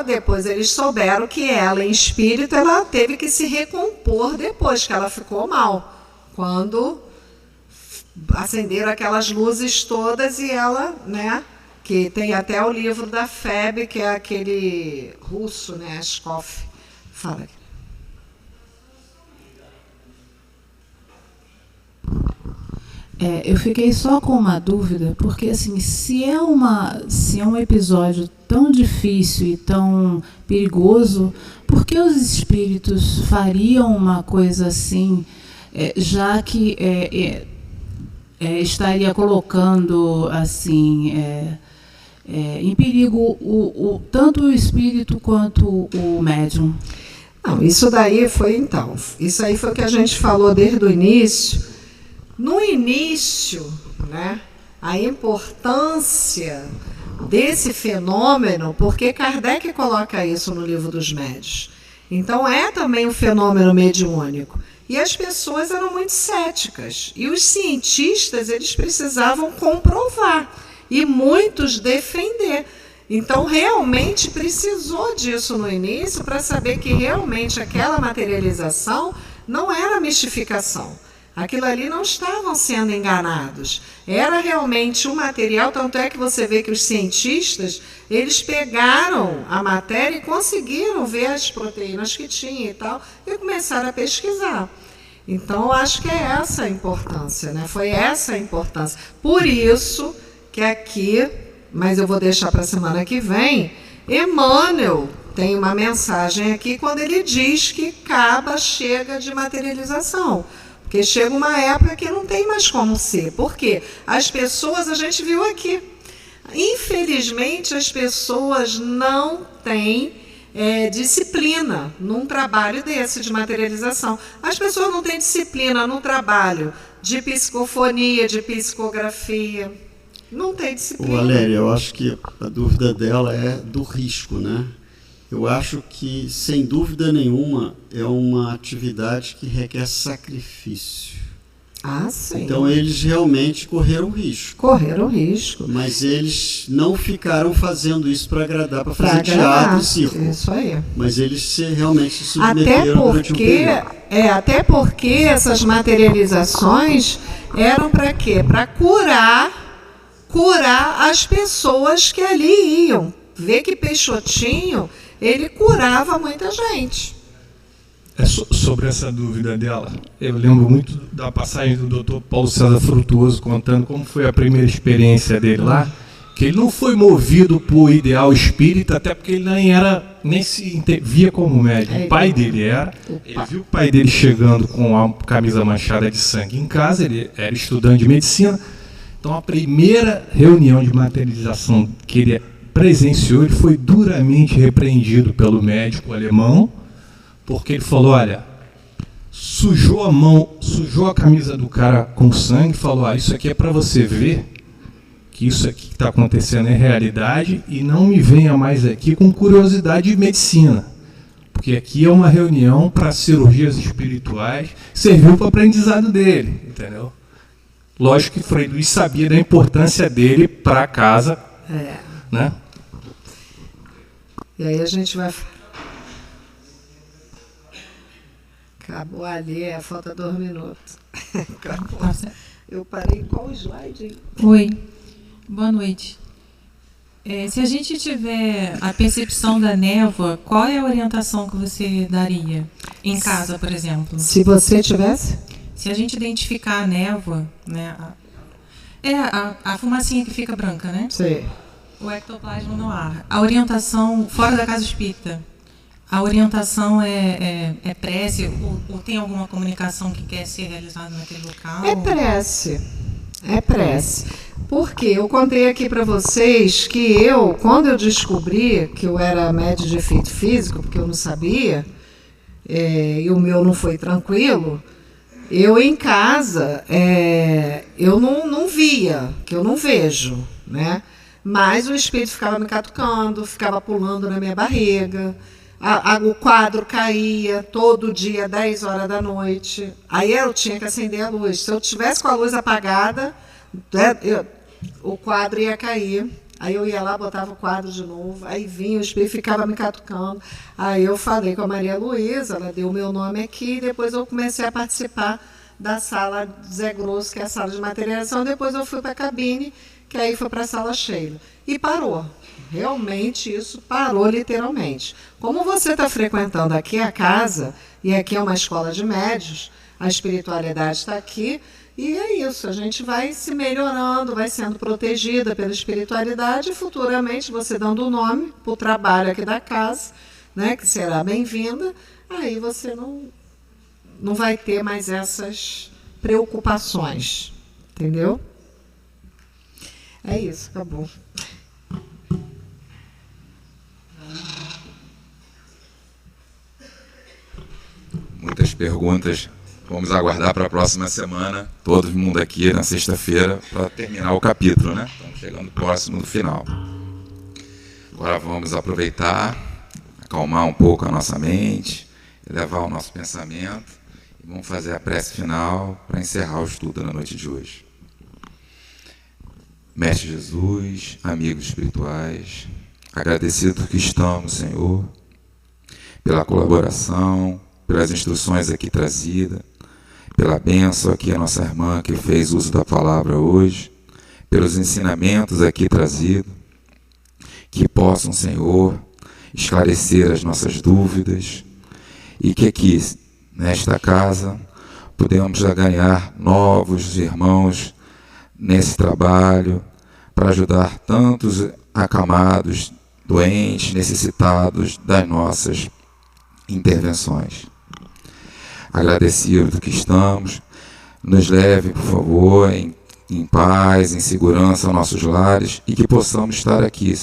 Depois eles souberam que ela, em espírito, ela teve que se recompor depois que ela ficou mal. Quando acenderam aquelas luzes todas e ela, né? Que tem até o livro da FEB, que é aquele russo, né? Ashkoff. Fala aqui. Eu fiquei só com uma dúvida, porque assim, se é um episódio tão difícil e tão perigoso, por que os espíritos fariam uma coisa assim, já que estaria colocando assim em perigo tanto o espírito quanto o médium? Não, isso aí foi o que a gente falou desde o início. No início, né, a importância desse fenômeno, porque Kardec coloca isso no Livro dos Médiuns. Então, é também um fenômeno mediúnico. E as pessoas eram muito céticas. E os cientistas, eles precisavam comprovar. E muitos defender. Então, realmente precisou disso no início para saber que realmente aquela materialização não era mistificação. Aquilo ali não estavam sendo enganados. Era realmente um material, tanto é que você vê que os cientistas, eles pegaram a matéria e conseguiram ver as proteínas que tinha e tal, e começaram a pesquisar. Então, eu acho que é essa a importância, né? Foi essa a importância. Por isso que aqui, mas eu vou deixar para a semana que vem, Emmanuel tem uma mensagem aqui quando ele diz que chega de materialização. Porque chega uma época que não tem mais como ser. Por quê? As pessoas, a gente viu aqui, infelizmente as pessoas não têm disciplina num trabalho desse de materialização. As pessoas não têm disciplina no trabalho de psicofonia, de psicografia. Não tem disciplina. Valéria, eu acho que a dúvida dela é do risco, né? Eu acho que, sem dúvida nenhuma, é uma atividade que requer sacrifício. Sim. Então, eles realmente correram risco. Correram risco. Mas eles não ficaram fazendo isso para agradar, para fazer teatro e circo. Isso aí. Mas eles realmente se submeteram durante um período. Até porque essas materializações eram para quê? Para curar as pessoas que ali iam. Vê que Peixotinho, ele curava muita gente. Sobre essa dúvida dela, eu lembro muito da passagem do Dr. Paulo César Frutuoso contando como foi a primeira experiência dele lá, que ele não foi movido por ideal espírita, até porque ele nem se via como médium. O pai dele era. Ele viu o pai dele chegando com a camisa manchada de sangue em casa, ele era estudante de medicina. Então, a primeira reunião de materialização que ele presenciou, ele foi duramente repreendido pelo médico alemão, porque ele falou, olha, sujou a mão, sujou a camisa do cara com sangue, falou, isso aqui é para você ver que isso aqui que está acontecendo é realidade e não me venha mais aqui com curiosidade de medicina, porque aqui é uma reunião para cirurgias espirituais, serviu para o aprendizado dele, entendeu? Lógico que Frei Luiz sabia da importância dele para casa, né? E aí a gente vai... Acabou ali, falta 2 minutos. Acabou. Eu parei. Qual slide? Oi, boa noite. Se a gente tiver a percepção da névoa, qual é a orientação que você daria em casa, por exemplo? Se você tivesse? Se a gente identificar a névoa, né, É a fumacinha que fica branca, né? Sim. O ectoplasma no ar. A orientação, fora da casa espírita, a orientação é prece ou tem alguma comunicação que quer ser realizada naquele local? É prece. É prece. Porque eu contei aqui para vocês que quando eu descobri que eu era médium de efeito físico, porque eu não sabia, e o meu não foi tranquilo, eu em casa, eu não via, que eu não vejo, né? Mas o espírito ficava me catucando, ficava pulando na minha barriga, o quadro caía todo dia, 10 horas da noite. Aí eu tinha que acender a luz. Se eu tivesse com a luz apagada, o quadro ia cair. Aí eu ia lá, botava o quadro de novo, aí vinha o espírito, ficava me catucando. Aí eu falei com a Maria Luísa, ela deu o meu nome aqui, e depois eu comecei a participar da sala Zé Grosso, que é a sala de materialização. Depois eu fui para a cabine, que aí foi para a sala Sheila. E parou. Realmente isso parou literalmente. Como você está frequentando aqui a casa, e aqui é uma escola de médios, a espiritualidade está aqui, e é isso, a gente vai se melhorando, vai sendo protegida pela espiritualidade, e futuramente você dando o nome para o trabalho aqui da casa, né, que será bem-vinda, aí você não vai ter mais essas preocupações, entendeu? É isso, acabou. Muitas perguntas. Vamos aguardar para a próxima semana, todo mundo aqui na sexta-feira, para terminar o capítulo, né? Estamos chegando próximo do final. Agora vamos aproveitar, acalmar um pouco a nossa mente, elevar o nosso pensamento e vamos fazer a prece final para encerrar o estudo na noite de hoje. Mestre Jesus, amigos espirituais, agradecido que estamos, Senhor, pela colaboração, pelas instruções aqui trazidas, pela bênção aqui a nossa irmã que fez uso da palavra hoje, pelos ensinamentos aqui trazidos, que possam, Senhor, esclarecer as nossas dúvidas e que aqui, nesta casa, podemos ganhar novos irmãos nesse trabalho para ajudar tantos acamados, doentes, necessitados das nossas intervenções. Agradecido que estamos, nos leve, por favor, em paz, em segurança aos nossos lares e que possamos estar aqui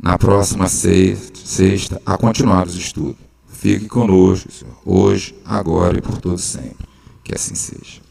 na próxima sexta a continuar os estudos. Fique conosco, Senhor, hoje, agora e por todo sempre. Que assim seja.